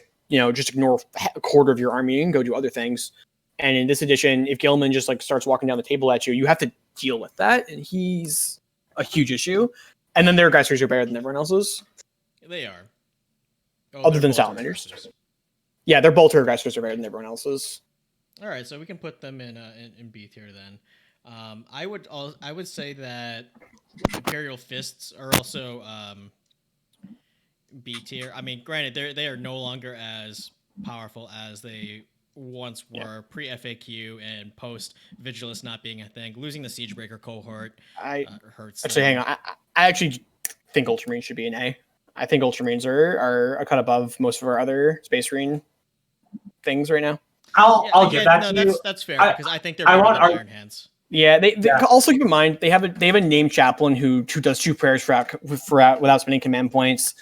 just ignore a quarter of your army and go do other things. And in this edition, if Gilliman just like starts walking down the table at you, you have to deal with that, and he's a huge issue. And then their aggressors are better than everyone else's. They are. Other than Salamanders. Yeah, their bolter aggressors are better than everyone else's. All right, so we can put them in B tier then. I would say that Imperial Fists are also B tier. I mean, granted, they are no longer as powerful as they once were pre FAQ and post Vigilus not being a thing. Losing the Siegebreaker cohort hurts. Actually, hang on. I actually think Ultramarines should be an A. I think Ultramarines are a cut above most of our other Space Marine things right now. I'll give that to you. That's fair because I think they're better than Iron Hands. Yeah, they also keep in mind they have a named chaplain who does 2 prayers without spending command points.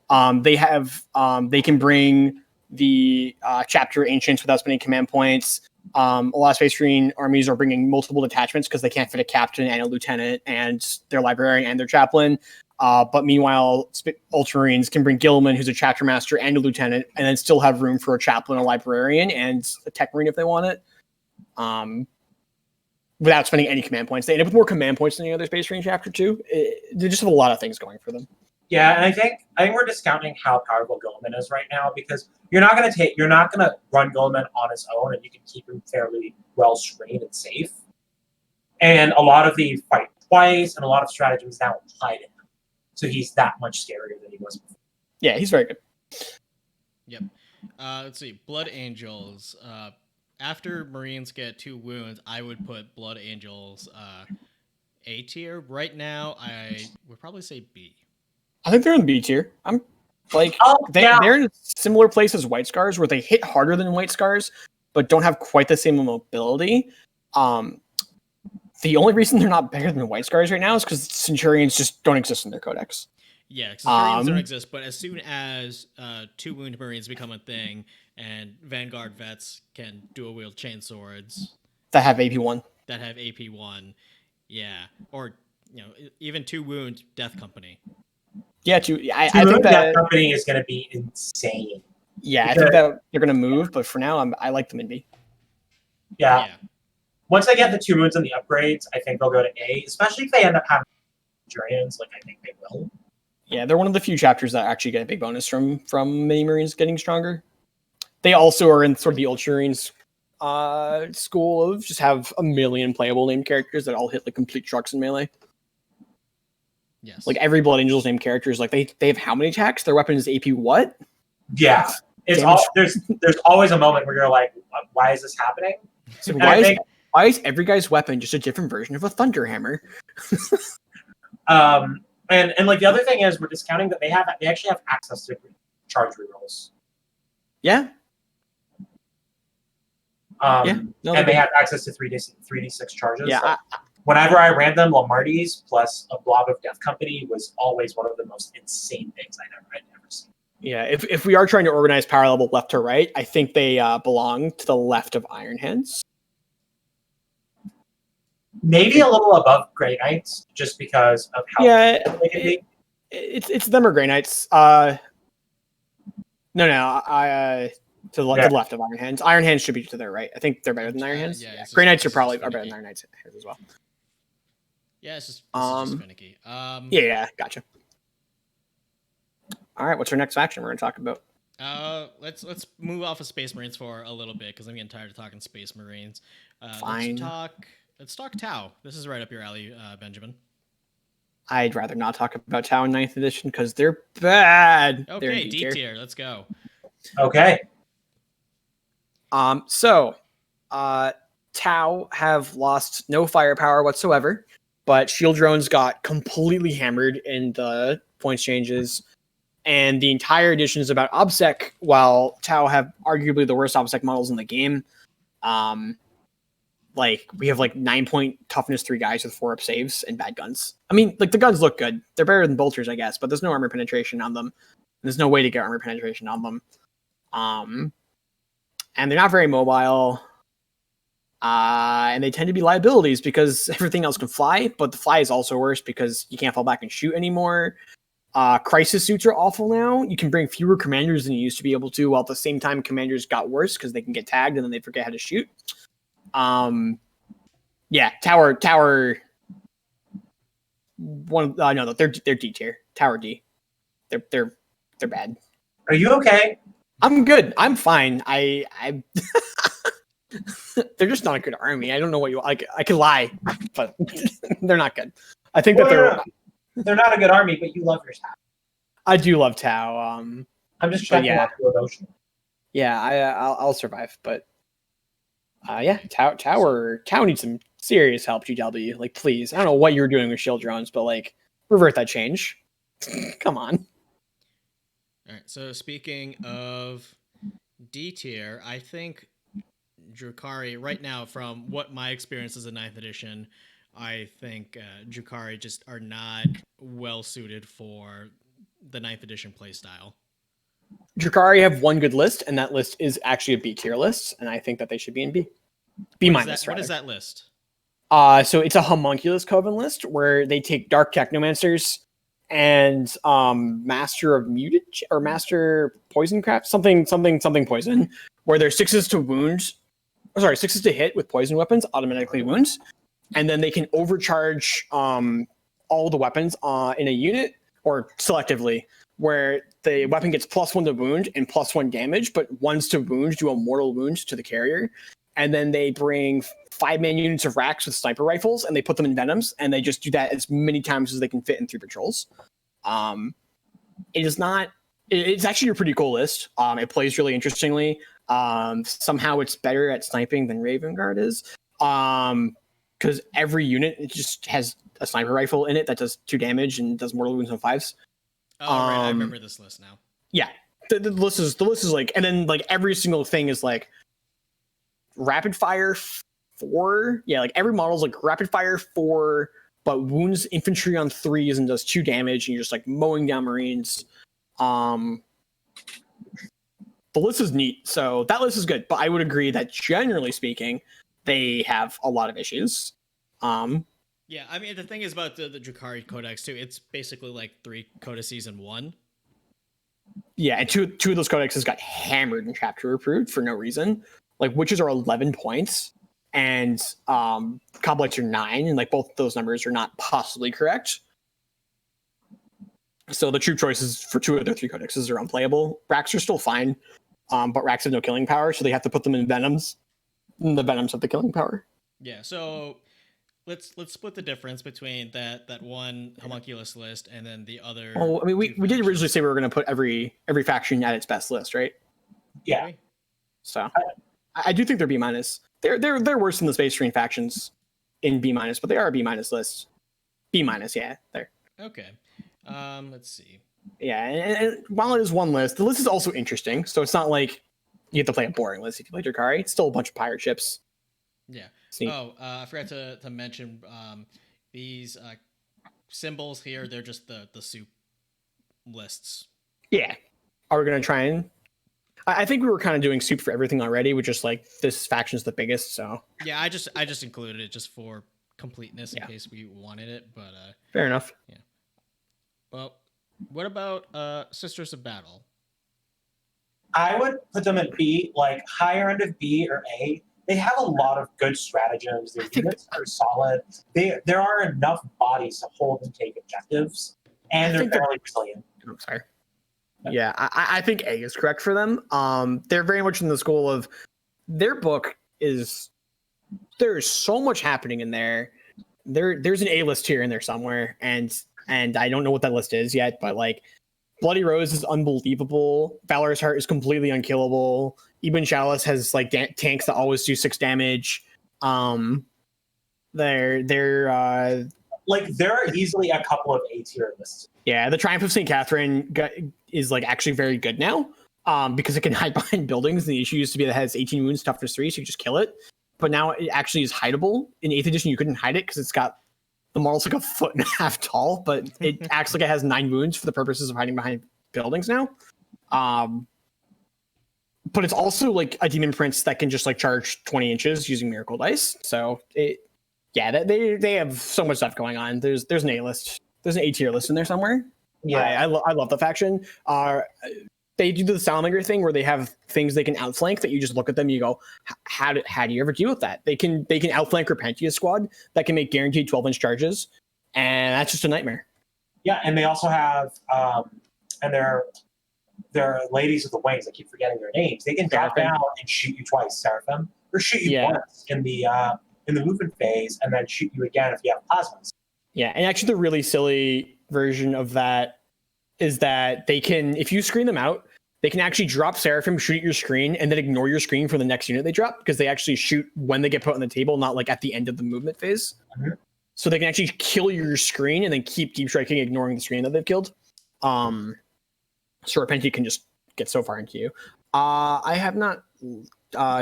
They can bring the chapter ancients without spending command points. A lot of Space Marine armies are bringing multiple detachments because they can't fit a captain and a lieutenant and their librarian and their chaplain. But meanwhile, Ultramarines can bring Gilman, who's a chapter master and a lieutenant, and then still have room for a chaplain, a librarian, and a tech marine if they want it. Without spending any command points. They end up with more command points than the other Space Marine chapter too. They just have a lot of things going for them. Yeah, and I think we're discounting how powerful Gilman is right now, because you're not gonna run Gilman on his own, and you can keep him fairly well screened and safe. And a lot of the fight twice and a lot of stratagems now apply to him, so he's that much scarier than he was before. Yeah, he's very good. Yep. Let's see. Blood Angels. After Marines get 2 wounds, I would put Blood Angels A tier. Right now, I would probably say B. I think they're in B tier. I'm like they're in a similar place as White Scars, where they hit harder than White Scars, but don't have quite the same mobility. The only reason they're not better than White Scars right now is because Centurions just don't exist in their codex. Yeah, Centurions don't exist, but as soon as 2 wound Marines become a thing, and Vanguard vets can dual wield chainswords that have AP1. Yeah, or even 2 wound Death Company. Yeah, I think that Company is going to be insane. Yeah, because I think that they're going to move, but for now, I like them in B. Yeah. Once they get the 2 wounds and the upgrades, I think they'll go to A, especially if they end up having Centurions, like I think they will. Yeah, they're one of the few chapters that actually get a big bonus from mini Marines getting stronger. They also are in sort of the Ultramarines school of just have a million playable named characters that all hit like complete trucks in melee. Yes. Like every Blood Angels named character is like they have how many attacks? Their weapon is AP what? Yeah. It's all there's always a moment where you're like, why is this happening? So why is every guy's weapon just a different version of a Thunderhammer? And like the other thing is we're discounting that they actually have access to charge rerolls. Yeah. And they have access to 3d6 charges. Yeah. Whenever I ran them, Lombardi's plus a blob of Death Company was always one of the most insane things I'd ever seen. Yeah, if we are trying to organize power level left to right, I think they belong to the left of Iron Hands. Maybe a little above Grey Knights, just because of how they can be. It's them or Grey Knights. To the left of Iron Hands. Iron Hands should be to their right. I think they're better than Iron Hands. Grey Knights are better than Iron Knights as well. Yeah, it's just finicky. Yeah, gotcha. All right, what's our next faction we're going to talk about? Let's move off of Space Marines for a little bit because I'm getting tired of talking Space Marines. Fine. Let's talk Tau. This is right up your alley, Benjamin. I'd rather not talk about Tau in 9th edition because they're bad. Okay, they're D tier. Let's go. Okay. Tau have lost no firepower whatsoever, but shield drones got completely hammered in the points changes, and the entire edition is about OBSEC, while Tau have arguably the worst OBSEC models in the game. We have 9-point toughness 3 guys with 4 up saves and bad guns. I mean, the guns look good. They're better than bolters, I guess, but there's no armor penetration on them. There's no way to get armor penetration on them. And they're not very mobile. And they tend to be liabilities because everything else can fly, but the fly is also worse because you can't fall back and shoot anymore. Crisis suits are awful now. You can bring fewer commanders than you used to be able to, while at the same time commanders got worse because they can get tagged and then they forget how to shoot. Tower. They're D tier. Tower D. They're bad. Are you okay? I'm good. I'm fine. I they're just not a good army. I don't know what you like. I could lie, but they're not good. I think they're not a good army, but you love your Tau. I do love Tau. I'm just checking out the emotion. Yeah, I'll survive, but Tau needs some serious help. GW, please. I don't know what you're doing with shield drones, but revert that change. Come on. All right. So speaking of D tier, I think Drukhari right now, from what my experience is in 9th edition, I think Drukhari just are not well suited for the 9th edition playstyle. Drukhari have one good list, and that list is actually a B tier list, and I think that they should be in B. B-, What is rather. that list? So it's a homunculus coven list where they take dark technomancers and master of mutage or master poison craft, something poison, where there's 6s to wound, 6s to hit with poison weapons, automatically wounds, and then they can overcharge all the weapons in a unit or selectively, where the weapon gets +1 to wound and +1 damage, but 1s to wound do a mortal wound to the carrier. And then they bring 5-man units of racks with sniper rifles, and they put them in venoms, and they just do that as many times as they can fit in 3 patrols. It is not. It's actually a pretty cool list. It plays really interestingly. Somehow it's better at sniping than Raven Guard is, because every unit just has a sniper rifle in it that does 2 damage and does mortal wounds on 5s. Oh, right. I remember this list now. Yeah, the list is like, and then like every single thing is like rapid fire 4. Yeah, like every model is like rapid fire 4, but wounds infantry on 3s and does 2 damage, and you're just like mowing down Marines. The list is neat, so that list is good. But I would agree that generally speaking, they have a lot of issues. Yeah, I mean the thing is about the Drukhari Codex too. It's basically like 3 codices in one. Yeah, and two of those codexes got hammered in chapter approved for no reason. Like witches are 11 points, and Coblights are 9, and like both those numbers are not possibly correct. So the true choices for 2 of their 3 codexes are unplayable. Racks are still fine, but racks have no killing power, so they have to put them in venoms. And the venoms have the killing power. Yeah, so let's split the difference between that one homunculus list and then the other. Well, I mean, we did originally say we were going to put every faction at its best list, right? Yeah. So I do think they're B-. They're worse than the Space Marine factions in B-, but they are a B- list. B-, yeah, there. Okay. Let's see. Yeah, and while it is one list, the list is also interesting. So it's not like you have to play a boring list if you play Drukhari. It's still a bunch of pirate ships. Yeah. I forgot to mention these symbols here. They're just the soup lists. Yeah. Are we going to try and... I think we were kind of doing soup for everything already, which is like this faction's the biggest, so... Yeah, I just included it just for completeness in case we wanted it, but... Fair enough. Yeah. Well, what about Sisters of Battle? I would put them at B, like higher end of B or A. They have a lot of good stratagems. Their units are solid. There are enough bodies to hold and take objectives, and they're fairly resilient. I'm sorry. Yeah, I think A is correct for them. They're very much in the school of their book is there's so much happening in there. There's an A list here in there somewhere, and I don't know what that list is yet, but like Bloody Rose is unbelievable. Valorous Heart is completely unkillable. Ibn Chalice has like tanks that always do 6 damage. There are easily a couple of A tier lists. Yeah, the Triumph of St. Catherine is like actually very good now because it can hide behind buildings. The issue used to be that it has 18 wounds, toughness 3, so you just kill it. But now it actually is hideable. In 8th edition, you couldn't hide it because it's got the model's like 1.5 feet tall, but it acts like it has 9 wounds for the purposes of hiding behind buildings now. But it's also like a demon prince that can just like charge 20 inches using miracle dice. So they have so much stuff going on. There's an A list. There's an A tier list in there somewhere. Yeah, I love the faction. They do the Salamander thing where they have things they can outflank that you just look at them and you go, how do you ever deal with that? They can outflank Repentia squad that can make guaranteed 12-inch charges, and that's just a nightmare. Yeah, and they also have and they're ladies with the wings. I keep forgetting their names. They can drop down and shoot you twice, Seraphim, or shoot you once in the movement phase, and then shoot you again if you have plasmas. Yeah, and actually the really silly version of that is that they can, if you screen them out, they can actually drop Seraphim, shoot at your screen, and then ignore your screen for the next unit they drop, because they actually shoot when they get put on the table, not like at the end of the movement phase. Mm-hmm. So they can actually kill your screen and then keep deep striking, ignoring the screen that they've killed. So Repentia can just get so far into you. I have not...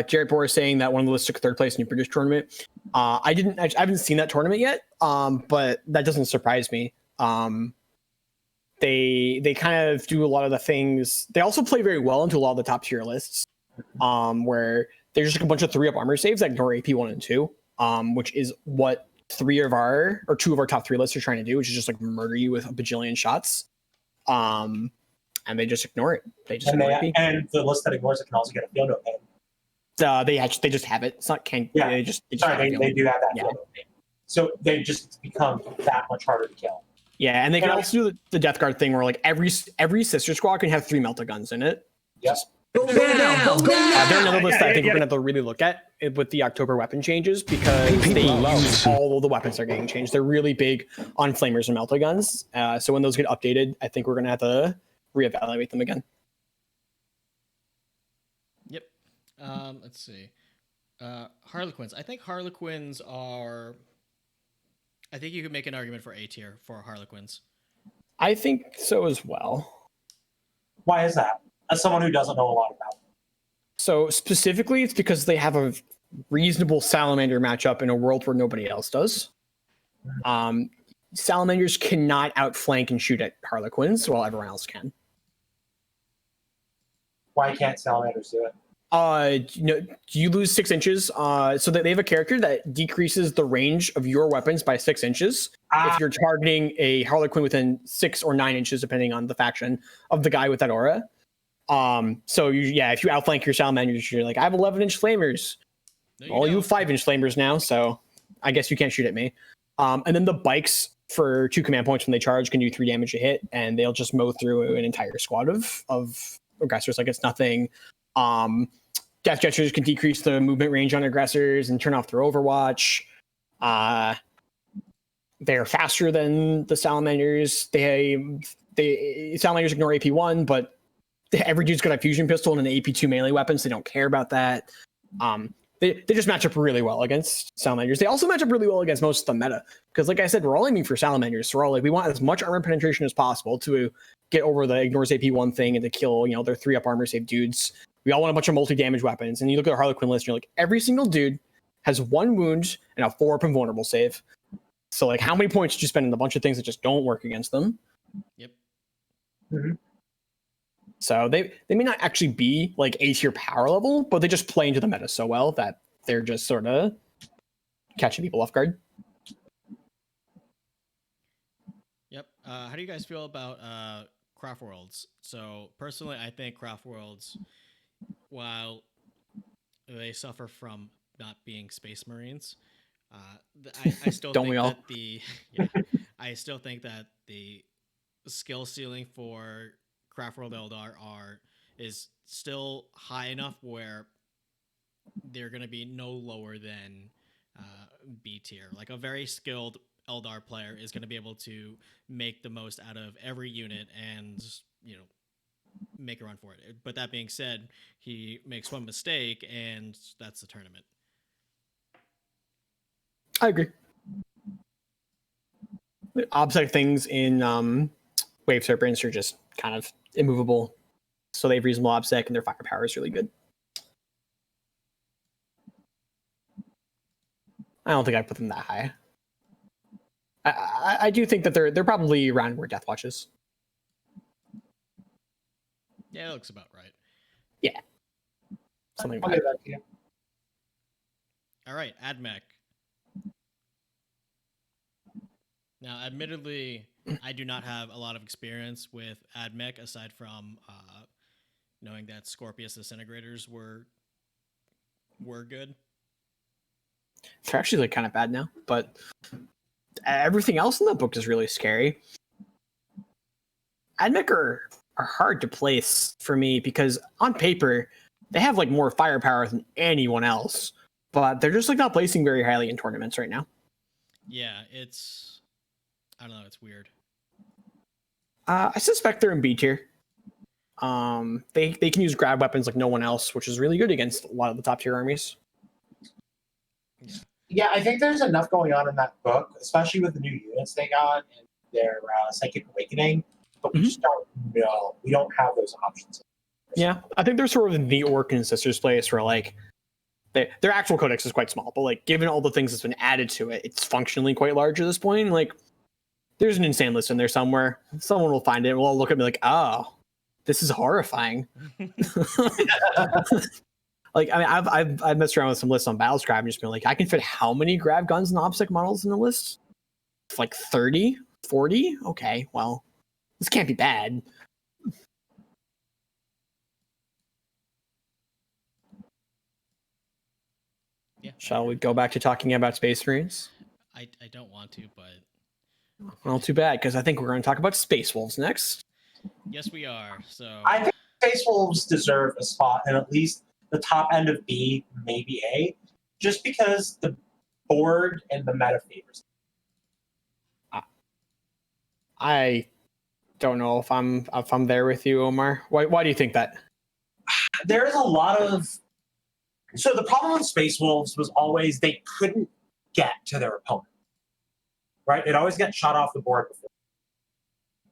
Jared Bohr is saying that one of the lists took 3rd place in your British tournament. I haven't seen that tournament yet, but that doesn't surprise me. They kind of do a lot of the things. They also play very well into a lot of the top tier lists, where There's just a bunch of 3-up armor saves that ignore AP 1 and 2, which is what two of our top 3 lists are trying to do, which is just like murder you with a bajillion shots. And they just ignore it. They just ignore AP. And the list that ignores it can also get a field note pain. They just have it. It's not can't. Yeah. They just They do have that field note pain. So they just become that much harder to kill. Yeah, and they can also do the Death Guard thing where like every sister squad can have 3 melta guns in it. Yep. They're another list that I think we're gonna have to really look at with the October weapon changes, because they use all of the weapons are getting changed. They're really big on flamers and melta guns. So when those get updated, I think we're gonna have to reevaluate them again. Yep. Let's see. Harlequins. I think Harlequins are. I think you could make an argument for A tier for Harlequins. I think so as well. Why is that? As someone who doesn't know a lot about them. So specifically, it's because they have a reasonable salamander matchup in a world where nobody else does. Salamanders cannot outflank and shoot at Harlequins while everyone else can. Why can't salamanders do it? You lose 6 inches. So that they have a character that decreases the range of your weapons by 6 inches if you're targeting a Harlequin within 6 or 9 inches, depending on the faction of the guy with that aura. So if you outflank your salamanders, you're like, I have 11-inch flamers. You have 5-inch flamers now, so I guess you can't shoot at me. And then the bikes for 2 command points when they charge can do 3 damage a hit, and they'll just mow through an entire squad of aggressors like it's nothing. Death Gestures can decrease the movement range on aggressors and turn off their Overwatch. They're faster than the Salamanders. Salamanders ignore AP1, but every dude's got a fusion pistol and an AP2 melee weapon, so they don't care about that. They just match up really well against Salamanders. They also match up really well against most of the meta, because like I said, we're all aiming for Salamanders. So we're all like, we want as much armor penetration as possible to get over the ignores AP1 thing and to kill, their 3-up armor save dudes. We all want a bunch of multi-damage weapons. And you look at the Harlequin list, and you're like, every single dude has 1 wound and a 4-up invulnerable save. So like, how many points did you spend on a bunch of things that just don't work against them? Yep. Mm-hmm. So they may not actually be like A tier power level, but they just play into the meta so well that they're just sort of catching people off guard. Yep. How do you guys feel about Craft Worlds? So personally, I think Craft Worlds, while they suffer from not being Space Marines, I still Don't think we all? that I still think that the skill ceiling for Craft World Eldar is still high enough where they're going to be no lower than B tier. Like a very skilled Eldar player is going to be able to make the most out of every unit and make a run for it. But that being said, he makes one mistake and that's the tournament. I agree. The obstacle things in Wave Serpents are just kind of immovable, so they have reasonable obsec and their firepower is really good. I don't think I put them that high. I do think that they're probably around where Deathwatch is. Yeah, it looks about right. Yeah, something I'll like give that. that to you. All right, AdMech. Now, admittedly, I do not have a lot of experience with AdMech aside from knowing that Scorpius Disintegrators were good. They're actually like kind of bad now, but everything else in the book is really scary. AdMech are hard to place for me because on paper they have like more firepower than anyone else, but they're just like not placing very highly in tournaments right now. Yeah, I don't know, it's weird. I suspect they're in B tier. They can use grab weapons like no one else, which is really good against a lot of the top tier armies. Yeah, I think there's enough going on in that book, especially with the new units they got and their Psychic Awakening, but we just don't know. We don't have those options. Yeah, I think they're sort of in the Orc and Sisters place where like their actual codex is quite small, but like given all the things that's been added to it, it's functionally quite large at this point. Like there's an insane list in there somewhere. Someone will find it. We'll all look at me like, oh, this is horrifying. Like, I mean, I've messed around with some lists on Battlescribe and just been like, I can fit how many grav guns and obsec models in the list? Like 30, 40? Okay, well, this can't be bad. Yeah. Shall we go back to talking about Space Marines? I don't want to, but Well, too bad, because I think we're going to talk about Space Wolves next. yes, we are. So I think Space Wolves deserve a spot in at least the top end of B, maybe A, just because the board and the meta favors. I don't know if I'm there with you, Omar. Why do you think that? There is a lot of. So the problem with Space Wolves was always they couldn't get to their opponent. Right? It always got shot off the board before.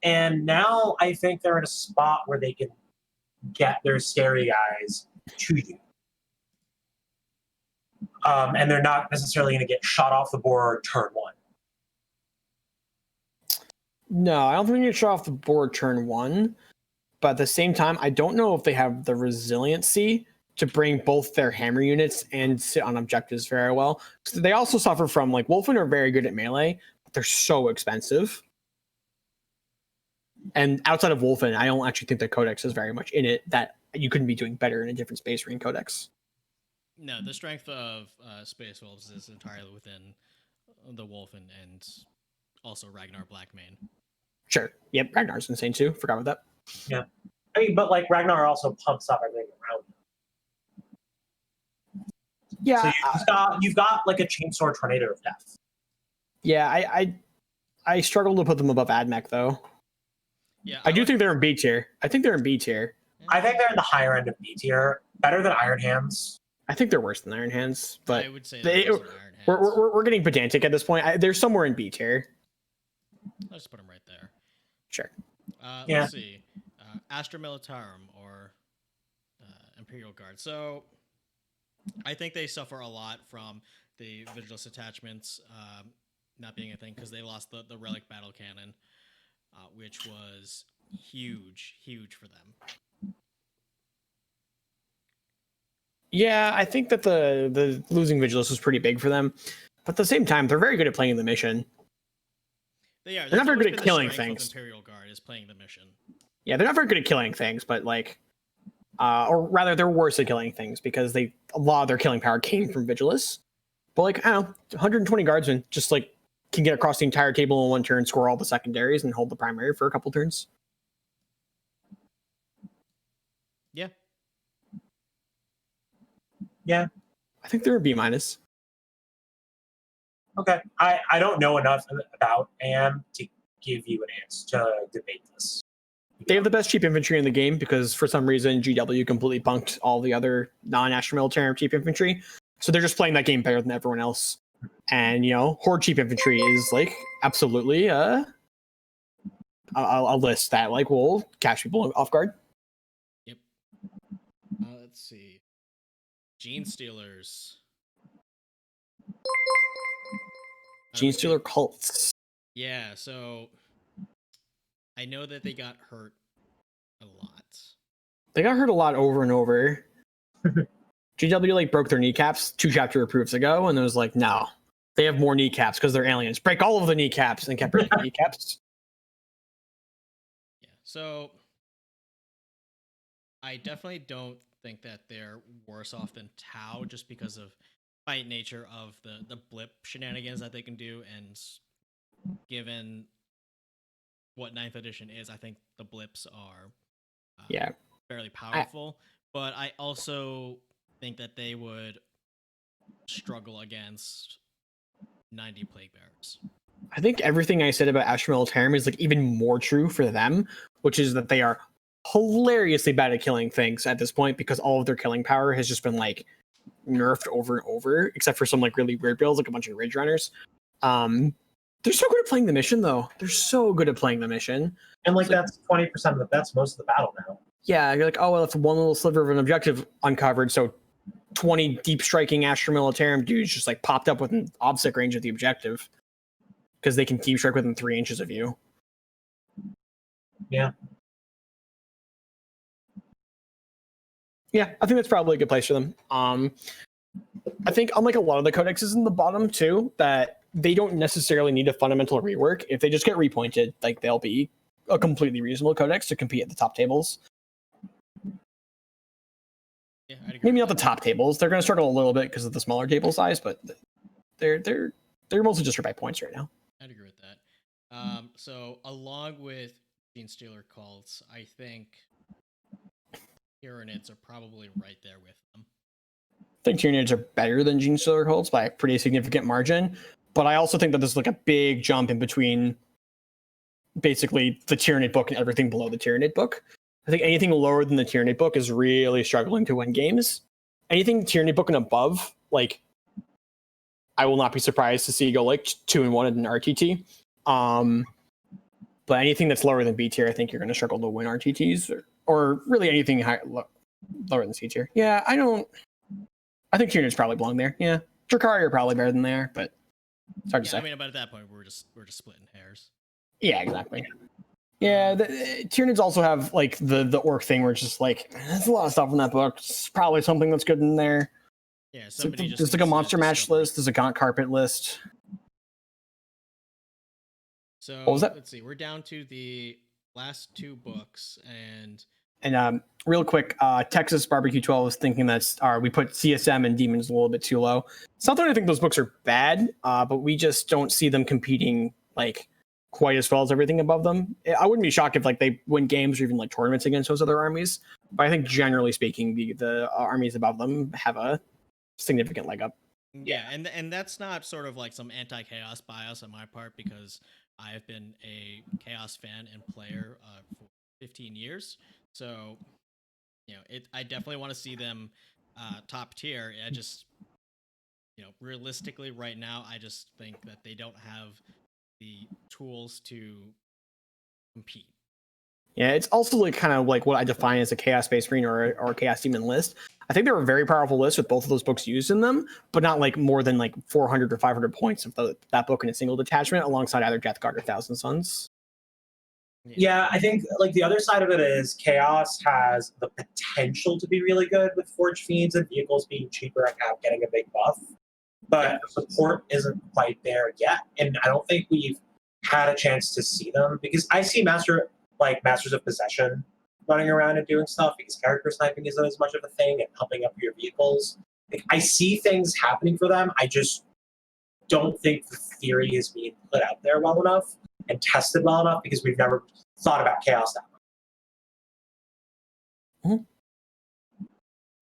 And now I think they're in a spot where they can get their scary guys to you. And they're not necessarily going to get shot off the board turn one. No, I don't think we get shot off the board turn one. But at the same time, I don't know if they have the resiliency to bring both their hammer units and sit on objectives very well. So they also suffer from, like, Wolfen are very good at melee, but they're so expensive. And outside of Wolfen, I don't actually think the Codex is very much in it that you couldn't be doing better in a different Space Marine Codex. no, the strength of Space Wolves is entirely within the Wolfen and also Ragnar Blackmane. Sure. Yep, Ragnar's insane too. Forgot about that. Yeah. I mean, but like Ragnar also pumps up everything around him. Yeah. So you've got like a chainsaw tornado of death. Yeah, I struggle to put them above AdMech though. Yeah, I do think they're in B tier. I think they're in B tier. I think they're in the higher end of B tier, better than Iron Hands. I think they're worse than Iron Hands, but I would say they, Iron Hands. we're getting pedantic at this point. They're somewhere in B tier. Let's put them right there. Sure. Yeah. Let's see. Astra Militarum or Imperial Guard. So I think they suffer a lot from the Vigilus attachments not being a thing because they lost the Relic Battle Cannon, which was huge for them. Yeah, I think that the losing Vigilus was pretty big for them. But at the same time, they're very good at playing the mission. They are. They're not very good at The killing strength of things. Imperial Guard is playing the mission. Yeah, they're not very good at killing things, but like, or rather, they're worse at killing things because a lot of their killing power came from Vigilus. But like, I don't know, 120 guardsmen just like can get across the entire table in one turn, score all the secondaries, and hold the primary for a couple turns. Yeah. Yeah. I think they're a B minus. Okay. I don't know enough about AM to give you an answer to debate this. They have the best cheap infantry in the game because for some reason GW completely punked all the other non-national military cheap infantry. So they're just playing that game better than everyone else. And, you know, Horde cheap infantry is like absolutely a list that like will catch people off guard. Yep. Let's see. Gene Stealers. Gene Stealer cults. Yeah, so I know that they got hurt a lot. They got hurt a lot over and over. GW like broke their kneecaps 2 chapter approves ago, and it was like, no, they have more kneecaps because they're aliens. Break all of the kneecaps, and kept breaking kneecaps. Yeah, so I definitely don't think that they're worse off than Tau just because of fight nature of the blip shenanigans that they can do, and given what 9th edition is, I think the blips are fairly powerful. But I also think that they would struggle against 90 Plague Bearers. I think everything I said about Astra Militarum is like even more true for them, which is that they are hilariously bad at killing things at this point because all of their killing power has just been like nerfed over and over, except for some like really weird builds, like a bunch of Ridge Runners. They're so good at playing the mission, though. They're so good at playing the mission. And like that's 20% of the that's most of the battle now. Yeah, you're like, oh well, it's one little sliver of an objective uncovered, so 20 deep striking Astra Militarum dudes just like popped up within obsec range of the objective because they can deep strike within 3 inches of you. Yeah. Yeah, I think that's probably a good place for them. I think unlike a lot of the codexes in the bottom too, that they don't necessarily need a fundamental rework. If they just get repointed, like they'll be a completely reasonable codex to compete at the top tables. Yeah, I'd agree Maybe with not the top tables. They're going to struggle a little bit because of the smaller table size, but they're mostly just by points right now. I'd agree with that. So along with Gene Stealer cults, I think Tyranids are probably right there with them. I think Tyranids are better than Gene Stealer cults by a pretty significant margin, but I also think that there's like a big jump in between basically the Tyranid book and everything below the Tyranid book. I think anything lower than the Tyranid book is really struggling to win games. Anything Tyranid book and above, like, I will not be surprised to see go like 2-1 in an RTT. But anything that's lower than B tier, I think you're going to struggle to win RTTs, or really anything lower than C tier. Yeah, I think Tyranids probably belong there. Yeah, Drakari are probably better than they are, but it's hard to say. I mean, but at that point, we're just splitting hairs. Yeah, exactly. Yeah, the Tyranids also have like the orc thing where it's just like there's a lot of stuff in that book. It's probably something that's good in there. Yeah, somebody just there's like a monster match list. There's a gaunt carpet list. So what was that? Let's see. We're down to the last two books, and real quick, Texas Barbecue 12 was thinking that we put CSM and Demons a little bit too low. It's not that I think those books are bad, but we just don't see them competing like quite as well as everything above them. I wouldn't be shocked if like they win games or even like tournaments against those other armies, but I think generally speaking, the armies above them have a significant leg up. Yeah, and that's not sort of like some anti-chaos bias on my part, because I have been a chaos fan and player for 15 years. So, I definitely want to see them top tier. I just, realistically right now, I just think that they don't have the tools to compete. Yeah, it's also like kind of like what I define as a Chaos Space Marine or a Chaos Demon list. I think they're a very powerful list with both of those books used in them, but not like more than like 400 or 500 points of that book in a single detachment alongside either Death Guard or Thousand Suns. Yeah, I think like the other side of it is Chaos has the potential to be really good with Forge Fiends and vehicles being cheaper and getting a big buff, but support isn't quite there yet, and I don't think we've had a chance to see them, because I see Masters of Possession running around and doing stuff because character sniping isn't as much of a thing and helping up your vehicles. Like, I see things happening for them. I just don't think the theory is being put out there well enough and tested well enough, because we've never thought about Chaos that much. Mm-hmm.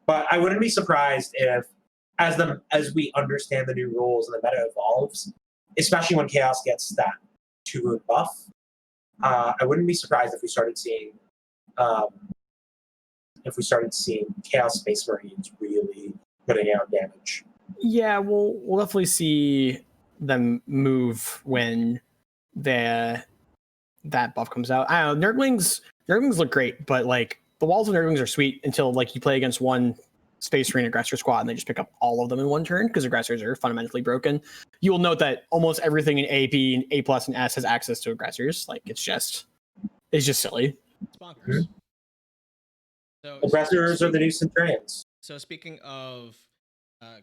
But I wouldn't be surprised if, as we understand the new rules and the meta evolves, especially when Chaos gets that 2-wound buff, I wouldn't be surprised if we started seeing Chaos Space Marines really putting out damage. Yeah, we'll definitely see them move when that buff comes out. I don't know. Nurglings look great, but like the walls of Nurglings are sweet until like you play against one Space Marine aggressor squad and they just pick up all of them in one turn because aggressors are fundamentally broken. You will note that almost everything in A, B, and A+ and S has access to aggressors. Like it's just silly. It's bonkers. So aggressors are the new Centurions. So speaking of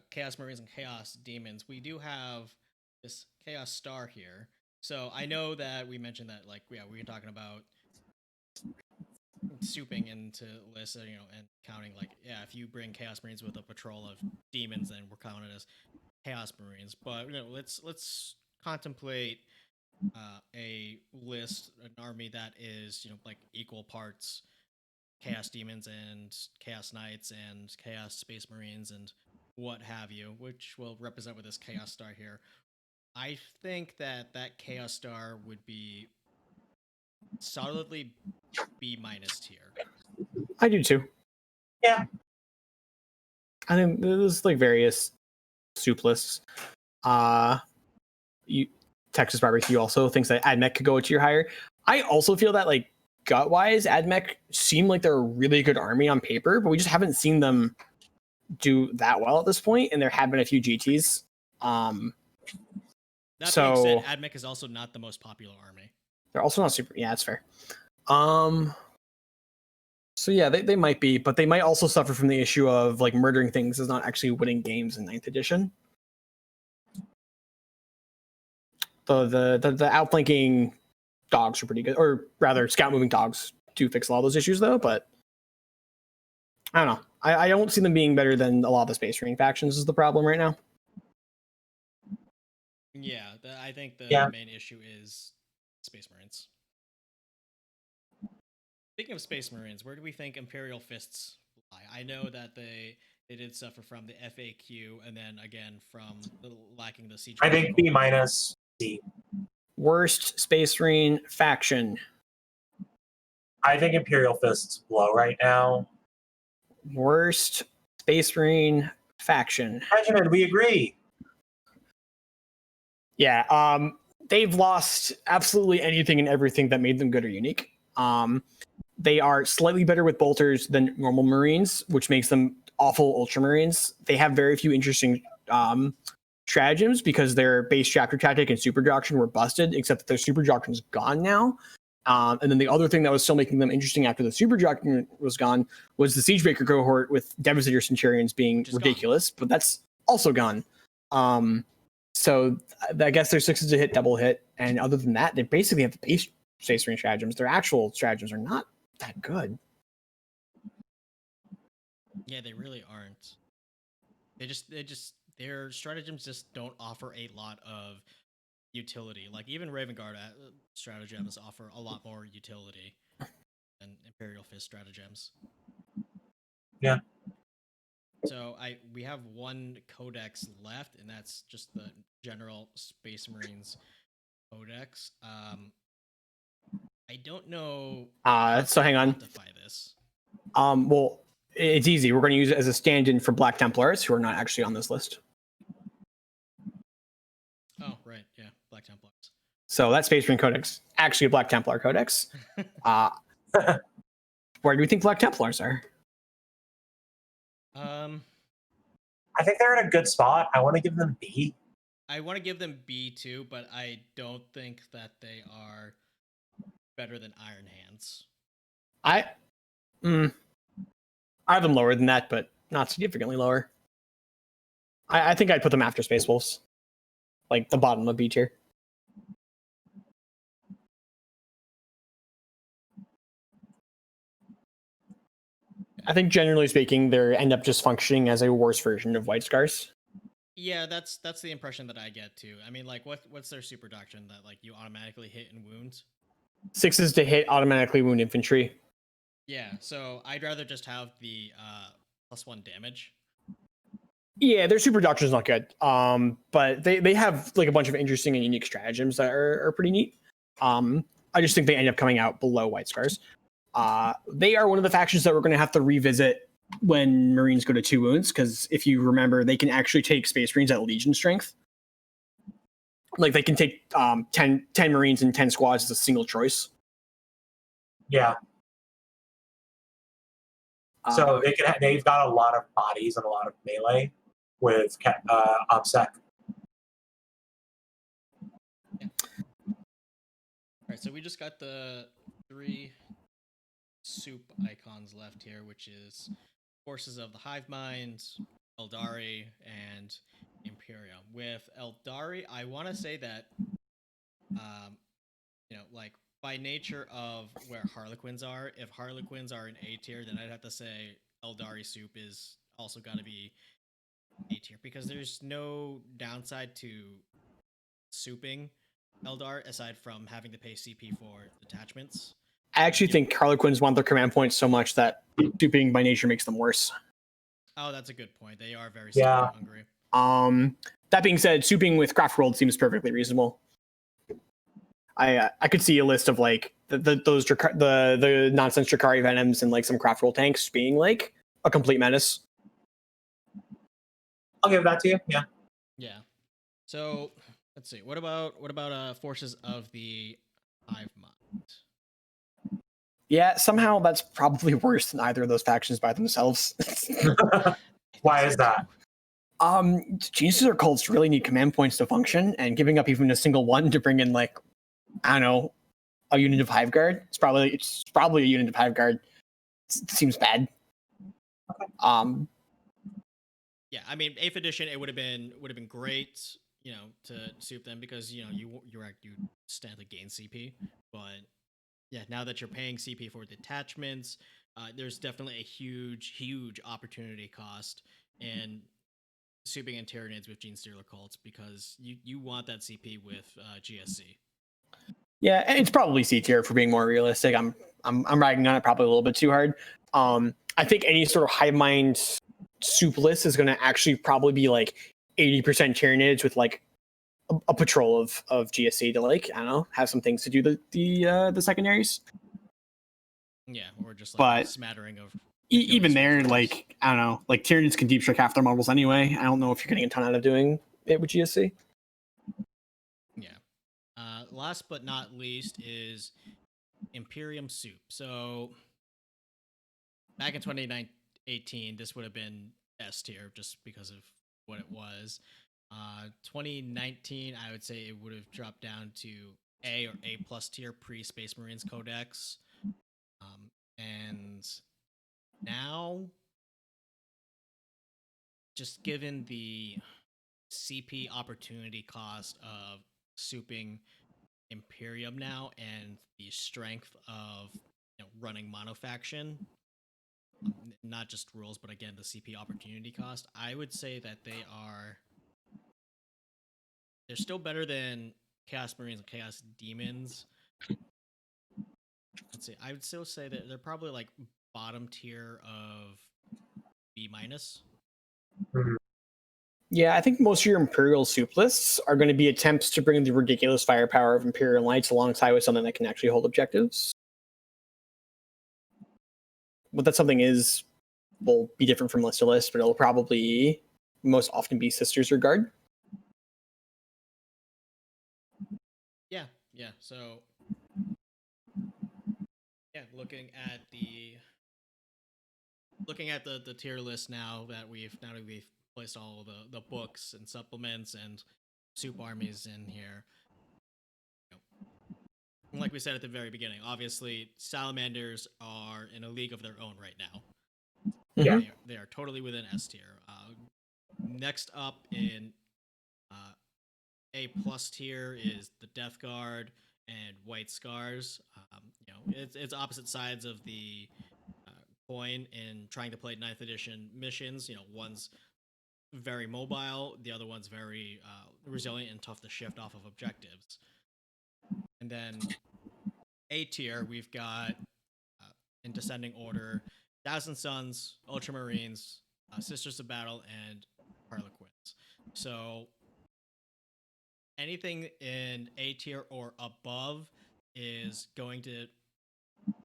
Chaos Marines and Chaos Demons, we do have this Chaos Star here. So I know that we mentioned that, like, we were talking about souping into lists, and counting, like, if you bring Chaos Marines with a patrol of demons, then we're counted as Chaos Marines. But let's contemplate a list, an army that is like equal parts Chaos Demons and Chaos Knights and Chaos Space Marines and what have you, which will represent with this Chaos Star here. I think that Chaos Star would be solidly B- tier. I do too. Yeah. I think there's like various soup lists. Texas Barbecue also thinks that AdMech could go a tier higher. I also feel that like gut-wise, AdMech seem like they're a really good army on paper, but we just haven't seen them do that well at this point, and there have been a few GTs. That being said, AdMech is also not the most popular army. They're also not super. Yeah, that's fair. So So yeah, they might be, but they might also suffer from the issue of like murdering things is not actually winning games in 9th edition. The outflanking dogs are pretty good, or rather, scout moving dogs do fix a lot of those issues though. But I don't know. I don't see them being better than a lot of the Space Marine factions. Is the problem right now? Yeah, I think the main issue is Space Marines. Speaking of Space Marines, where do we think Imperial Fists lie? I know that they did suffer from the FAQ, and then again from lacking the siege. I think B minus C. Worst Space Marine faction. I think Imperial Fists low right now. Worst Space Marine faction. Regimen, we agree. Yeah, they've lost absolutely anything and everything that made them good or unique. They are slightly better with bolters than normal Marines, which makes them awful Ultramarines. They have very few interesting stratagems because their base chapter tactic and super doctrine were busted, except that their super doctrine's gone now. And then the other thing that was still making them interesting after the super doctrine was gone was the Siegebreaker cohort with Devastator Centurions being ridiculous, but that's also gone. So I guess their 6s to hit, double hit, and other than that, they basically have the base Space Marine stratagems. Their actual stratagems are not that good. Yeah, they really aren't. Their stratagems just don't offer a lot of utility. Like even Raven Guard stratagems offer a lot more utility than Imperial Fist stratagems. Yeah. So we have one Codex left, and that's just the general Space Marines Codex. I don't know. So hang on. Quantify this. Well, it's easy. We're going to use it as a stand-in for Black Templars, who are not actually on this list. Oh, right. Yeah, Black Templars. So that Space Marine Codex, actually a Black Templar Codex. Where do we think Black Templars are? I think they're in a good spot. I want to give them B. I want to give them B too, but I don't think that they are better than Iron Hands. I have them lower than that, but not significantly lower. I think I'd put them after Space Wolves, like the bottom of B tier. I think generally speaking, they end up just functioning as a worse version of White Scars. Yeah, that's the impression that I get too. I mean, like, what's their super doctrine that like you automatically hit and wound? 6s to hit, automatically wound infantry. Yeah, so I'd rather just have the +1 damage. Yeah, their super doctrine's not good. But they have like a bunch of interesting and unique stratagems that are pretty neat. I just think they end up coming out below White Scars. They are one of the factions that we're going to have to revisit when Marines go to 2 wounds, because if you remember, they can actually take Space Marines at Legion strength. Like they can take 10 Marines and 10 squads as a single choice. Yeah. So they've got a lot of bodies and a lot of melee with OPSEC. Yeah. All right, so we just got the 3 soup icons left here, which is Forces of the Hive Mind, Eldari, and Imperium. With Eldari, I want to say that, like by nature of where Harlequins are, if Harlequins are in A tier, then I'd have to say Eldari soup is also got to be A tier, because there's no downside to souping Eldar aside from having to pay CP for detachments. I actually think Harlequins want their command points so much that souping by nature makes them worse. Oh, that's a good point. They are very hungry. That being said, souping with Craft World seems perfectly reasonable. I could see a list of like the nonsense Drakari Venoms and like some Craft World tanks being like a complete menace. I'll give that to you. Yeah. Yeah. So let's see. What about Forces of the Hive Mind? Yeah, somehow that's probably worse than either of those factions by themselves. Why is that? Geniuses or cults really need command points to function, and giving up even a single one to bring in like, I don't know, a unit of Hive Guard. It's probably a unit of Hive Guard. seems bad. Yeah, I mean, 8th edition, it would have been great, to soup them because you stand to gain CP, but yeah, now that you're paying CP for detachments, there's definitely a huge opportunity cost in souping and Tyranids with Gene Stealer cults because you want that CP with GSC. Yeah, and it's probably C tier for being more realistic. I'm ragging on it probably a little bit too hard. I think any sort of hive mind soup list is going to actually probably be like 80% Tyranids with like a patrol of GSC to like, I don't know, have some things to do the secondaries. Yeah, or just like a smattering of even there, like, I don't know, like Tyranids can deep strike half their models anyway. I don't know if you're getting A ton out of doing it with GSC. Yeah. Last but not least is Imperium Soup. So back in 2018, this would have been S tier just because of what it was. 2019, I would say it would have dropped down to A or A plus tier pre Space Marines Codex. And now, just given the CP opportunity cost of souping Imperium now and the strength of running monofaction, not just rules, but again the CP opportunity cost, I would say that they're still better than Chaos Marines and Chaos Demons. Let's see, I would still say that they're probably like bottom tier of B minus. Yeah, I think most of your Imperial soup lists are going to be attempts to bring the ridiculous firepower of Imperial Knights alongside with something that can actually hold objectives. What that something is will be different from list to list, but it'll probably most often be Sisters or Guard. Yeah. So, yeah, looking at the tier list now that we've placed all the books and supplements and soup armies in here. Like we said at the very beginning, obviously salamanders are in a league of their own right now. Yeah. They are totally within S tier. Next up in A plus tier is the Death Guard and White Scars. It's opposite sides of the coin in trying to play 9th edition missions. One's very mobile, the other one's very resilient and tough to shift off of objectives. And then A tier, we've got in descending order, Thousand Suns, Ultramarines, Sisters of Battle, and Harlequins. So anything in A tier or above is going to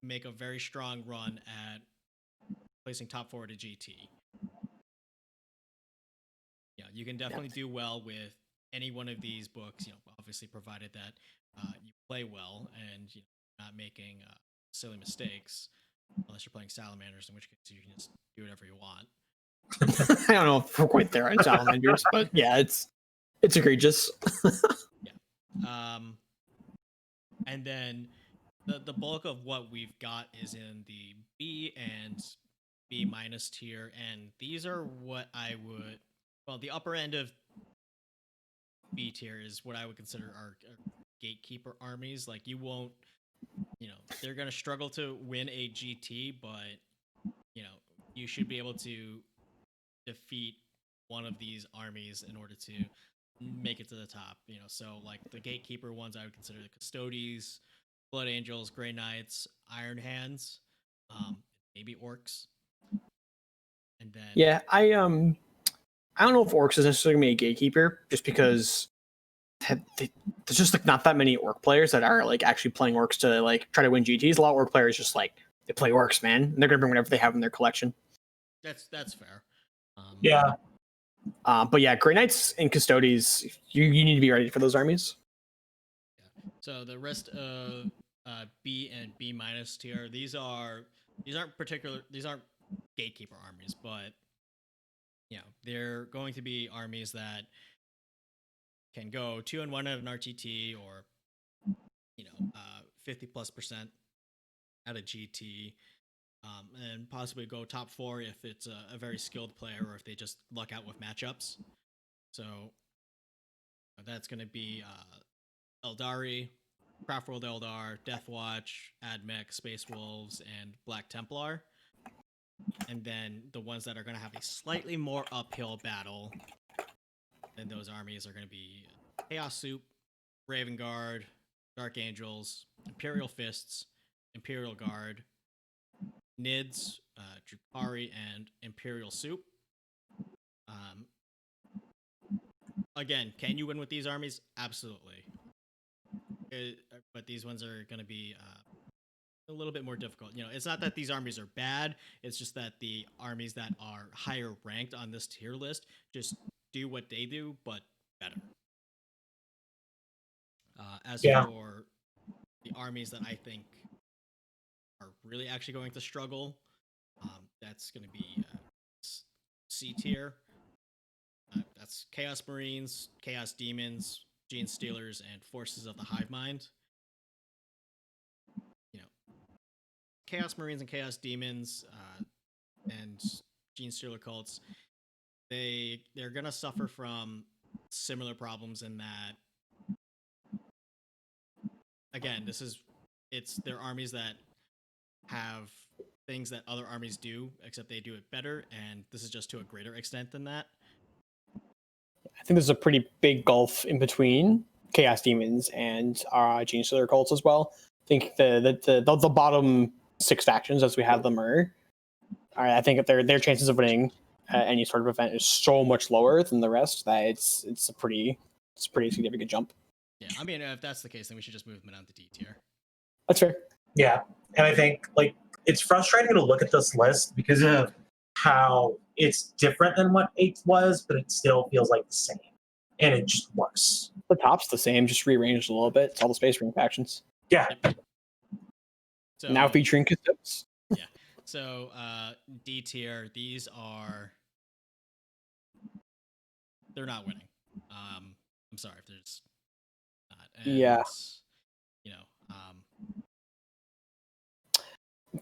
make a very strong run at placing top 4 to GT. Yeah, you can definitely do well with any one of these books, obviously provided that you play well and not making silly mistakes, unless you're playing Salamanders, in which case you can just do whatever you want. I don't know if we're quite there on Salamanders, but yeah, it's egregious. Yeah. And then the bulk of what we've got is in the B and B minus tier, and these are what I would, the upper end of B tier is what I would consider our gatekeeper armies. Like, you won't, they're going to struggle to win a GT, but you should be able to defeat one of these armies in order to make it to the top. So like the gatekeeper ones, I would consider the Custodes, Blood Angels, Grey Knights, Iron Hands, maybe Orcs. And then yeah, I don't know if Orcs is necessarily gonna be a gatekeeper, just because there's just like not that many Orc players that are like actually playing Orcs to like try to win GTs. A lot of Orc players just like they play Orcs, man, and they're gonna bring whatever they have in their collection. That's fair. Yeah. But yeah, Grey Knights and Custodes, you need to be ready for those armies. Yeah. So the rest of B and B minus tier, these aren't gatekeeper armies, but they're going to be armies that can go 2-1 at an RTT or 50+% at a GT. and possibly go top 4 if it's a very skilled player or if they just luck out with matchups. So that's going to be Eldari, Craftworld Eldar, Deathwatch, Admech, Space Wolves, and Black Templar. And then the ones that are going to have a slightly more uphill battle than those armies are going to be Chaos Soup, Raven Guard, Dark Angels, Imperial Fists, Imperial Guard, Nids, Drukari, and Imperial Soup. Again, can you win with these armies? Absolutely. But these ones are going to be a little bit more difficult. It's not that these armies are bad. It's just that the armies that are higher ranked on this tier list just do what they do, but better. As for the armies that I think are really actually going to struggle, that's going to be C tier. That's Chaos Marines, Chaos Demons, Gene Stealers, and Forces of the Hive Mind. Chaos Marines and Chaos Demons and Gene Stealer cults, they're gonna suffer from similar problems in that. Again, they're armies that have things that other armies do, except they do it better, and this is just to a greater extent than that. I think there's a pretty big gulf in between Chaos Demons and Gene Stealer cults as well. I think the bottom 6 factions as we have them I think their chances of winning any sort of event is so much lower than the rest that it's a pretty significant jump. Yeah, I mean, if that's the case, then we should just move them down to D tier. That's fair. Yeah, and I think it's frustrating to look at this list because of how it's different than what 8 was, but it still feels like the same, and it just worse. The top's the same, just rearranged a little bit. It's all the Space Marine factions. Yeah. Yep. So, now featuring Custodes. Yeah. So D tier, they're not winning. I'm sorry if there's not. And, yeah.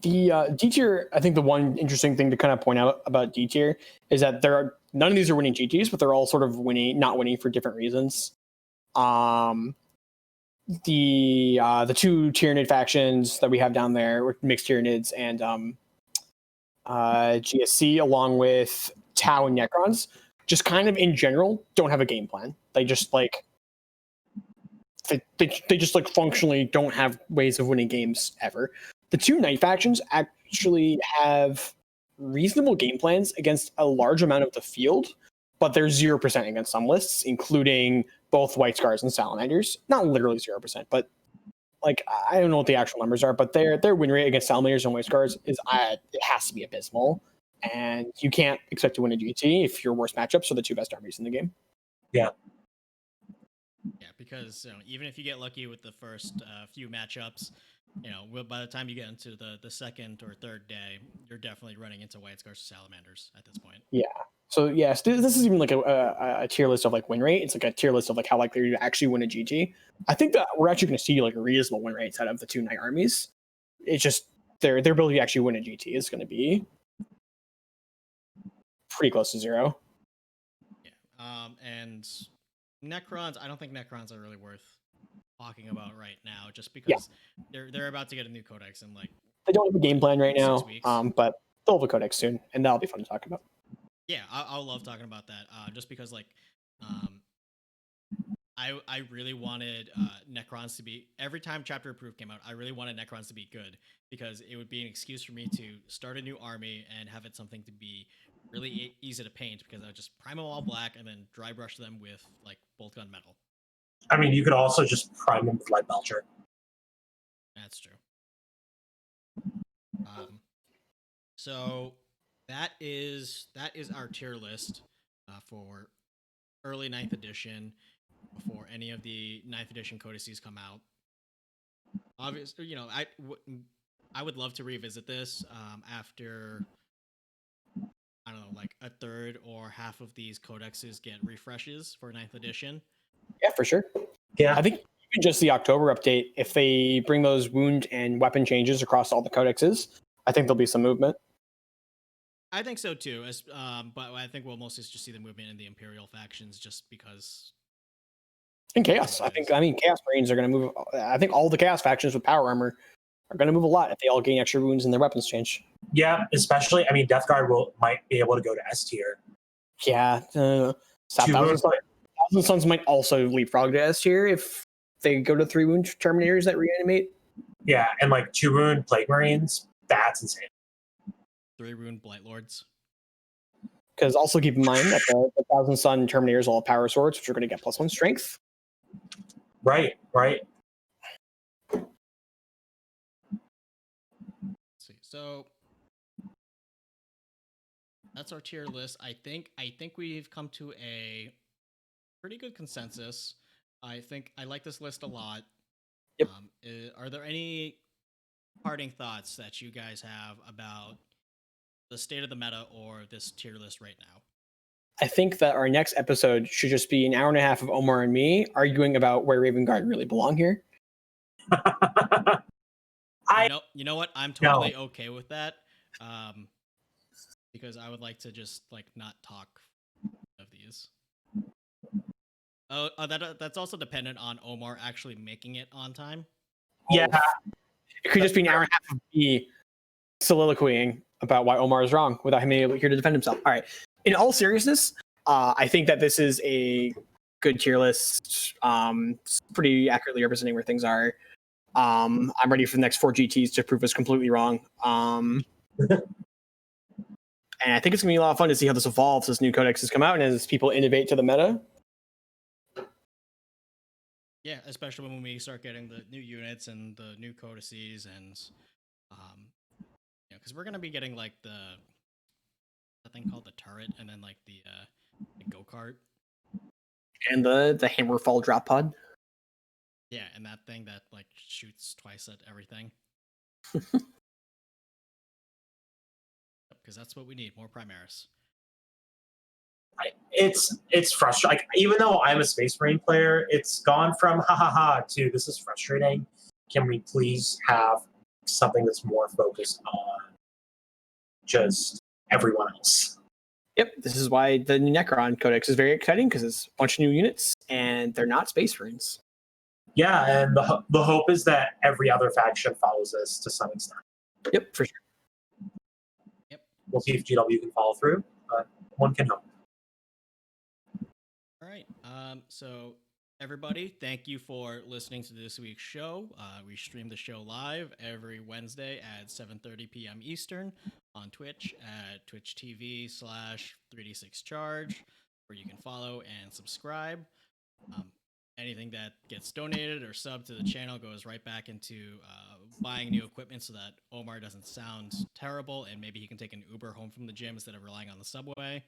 The D tier, I think the one interesting thing to kind of point out about D tier is that none of these are winning GTs, but they're all sort of not winning for different reasons. The 2 Tyranid factions that we have down there were mixed Tyranids and GSC, along with Tau and Necrons, just kind of in general don't have a game plan. They just they just functionally don't have ways of winning games ever. The 2 Knight factions actually have reasonable game plans against a large amount of the field, but they're 0% against some lists, including both White Scars and Salamanders. Not literally 0%, but I don't know what the actual numbers are, but their win rate against Salamanders and White Scars it has to be abysmal. And you can't expect to win a GT if your worst matchups are the 2 best armies in the game. Yeah. Yeah, because even if you get lucky with the first few matchups, by the time you get into the second or third day, you're definitely running into White Scars or Salamanders at this point. Yeah. So yes, this is even a tier list of win rate. It's a tier list of how likely you actually win a GT. I think that we're actually going to see a reasonable win rates out of the 2 Knight armies. It's just their ability to actually win a GT is going to be pretty close to 0. Yeah. And Necrons, I don't think Necrons are really worth talking about right now, just because they're about to get a new Codex in they don't have a game plan right now, 6 weeks. But they'll have a Codex soon, and that'll be fun to talk about. Yeah, I'll love talking about that. Just because I really wanted Necrons to be, every time Chapter Approved came out, I really wanted Necrons to be good, because it would be an excuse for me to start a new army and have it something to be really easy to paint, because I would just prime them all black and then dry brush them with bolt gun metal. I mean, you could also just prime them with Light Belcher. That's true. So that is our tier list for early 9th edition, before any of the 9th edition codices come out. Obviously, I would love to revisit this after, I don't know, a third or half of these codexes get refreshes for 9th edition. Yeah, for sure. Yeah. I think even just the October update, if they bring those wound and weapon changes across all the codexes, I think there'll be some movement. I think so too. But I think we'll mostly just see the movement in the Imperial factions, just because. And Chaos. I mean, Chaos Marines are going to move. I think all the Chaos factions with power armor are going to move a lot if they all gain extra wounds and their weapons change. Yeah, especially, I mean, Death Guard might be able to go to S tier. Yeah. Thousand Sons might also leapfrog to S tier if they go to 3 wound Terminators that reanimate. Yeah, and like 2 wound Plague Marines, that's insane. 3 wound Blight Lords. Because also keep in mind that the Thousand Sun Terminators all have power swords, which are going to get +1 strength. Right. Let's see. So that's our tier list. I think we've come to a pretty good consensus. I think I like this list a lot. Yep. Are there any parting thoughts that you guys have about the state of the meta or this tier list right now? I think that our next episode should just be an hour and a half of Omar and me arguing about where Raven Guard really belong here. You know what? I'm totally okay with that. Because I would like to just like not talk of these. That's also dependent on Omar actually making it on time. Yeah. It could just be an hour and a half of me soliloquying about why Omar is wrong without him being able here to defend himself. All right. In all seriousness, I think that this is a good tier list. It's pretty accurately representing where things are. I'm ready for the next 4 GTs to prove us completely wrong. And I think it's going to be a lot of fun to see how this evolves as new codexes come out and as people innovate to the meta. Yeah, especially when we start getting the new units and the new codices and because we're going to be getting like the thing called the turret and then like the go-kart. And the Hammerfall drop pod. Yeah, and that thing that like shoots twice at everything. Because that's what we need, more Primaris. It's frustrating. Like, even though I'm a Space Marine player, it's gone from ha ha ha to this is frustrating. Can we please have something that's more focused on just everyone else? Yep, this is why the new Necron Codex is very exciting because it's a bunch of new units and they're not Space Marines. Yeah, and the hope is that every other faction follows this to some extent. Yep, for sure. Yep. We'll see if GW can follow through, but one can hope. All right. So everybody, thank you for listening to this week's show. We stream the show live every Wednesday at 7:30 p.m. Eastern on Twitch at twitch.tv/3d6charge, where you can follow and subscribe. Anything that gets donated or subbed to the channel goes right back into buying new equipment so that Omar doesn't sound terrible and maybe he can take an Uber home from the gym instead of relying on the subway.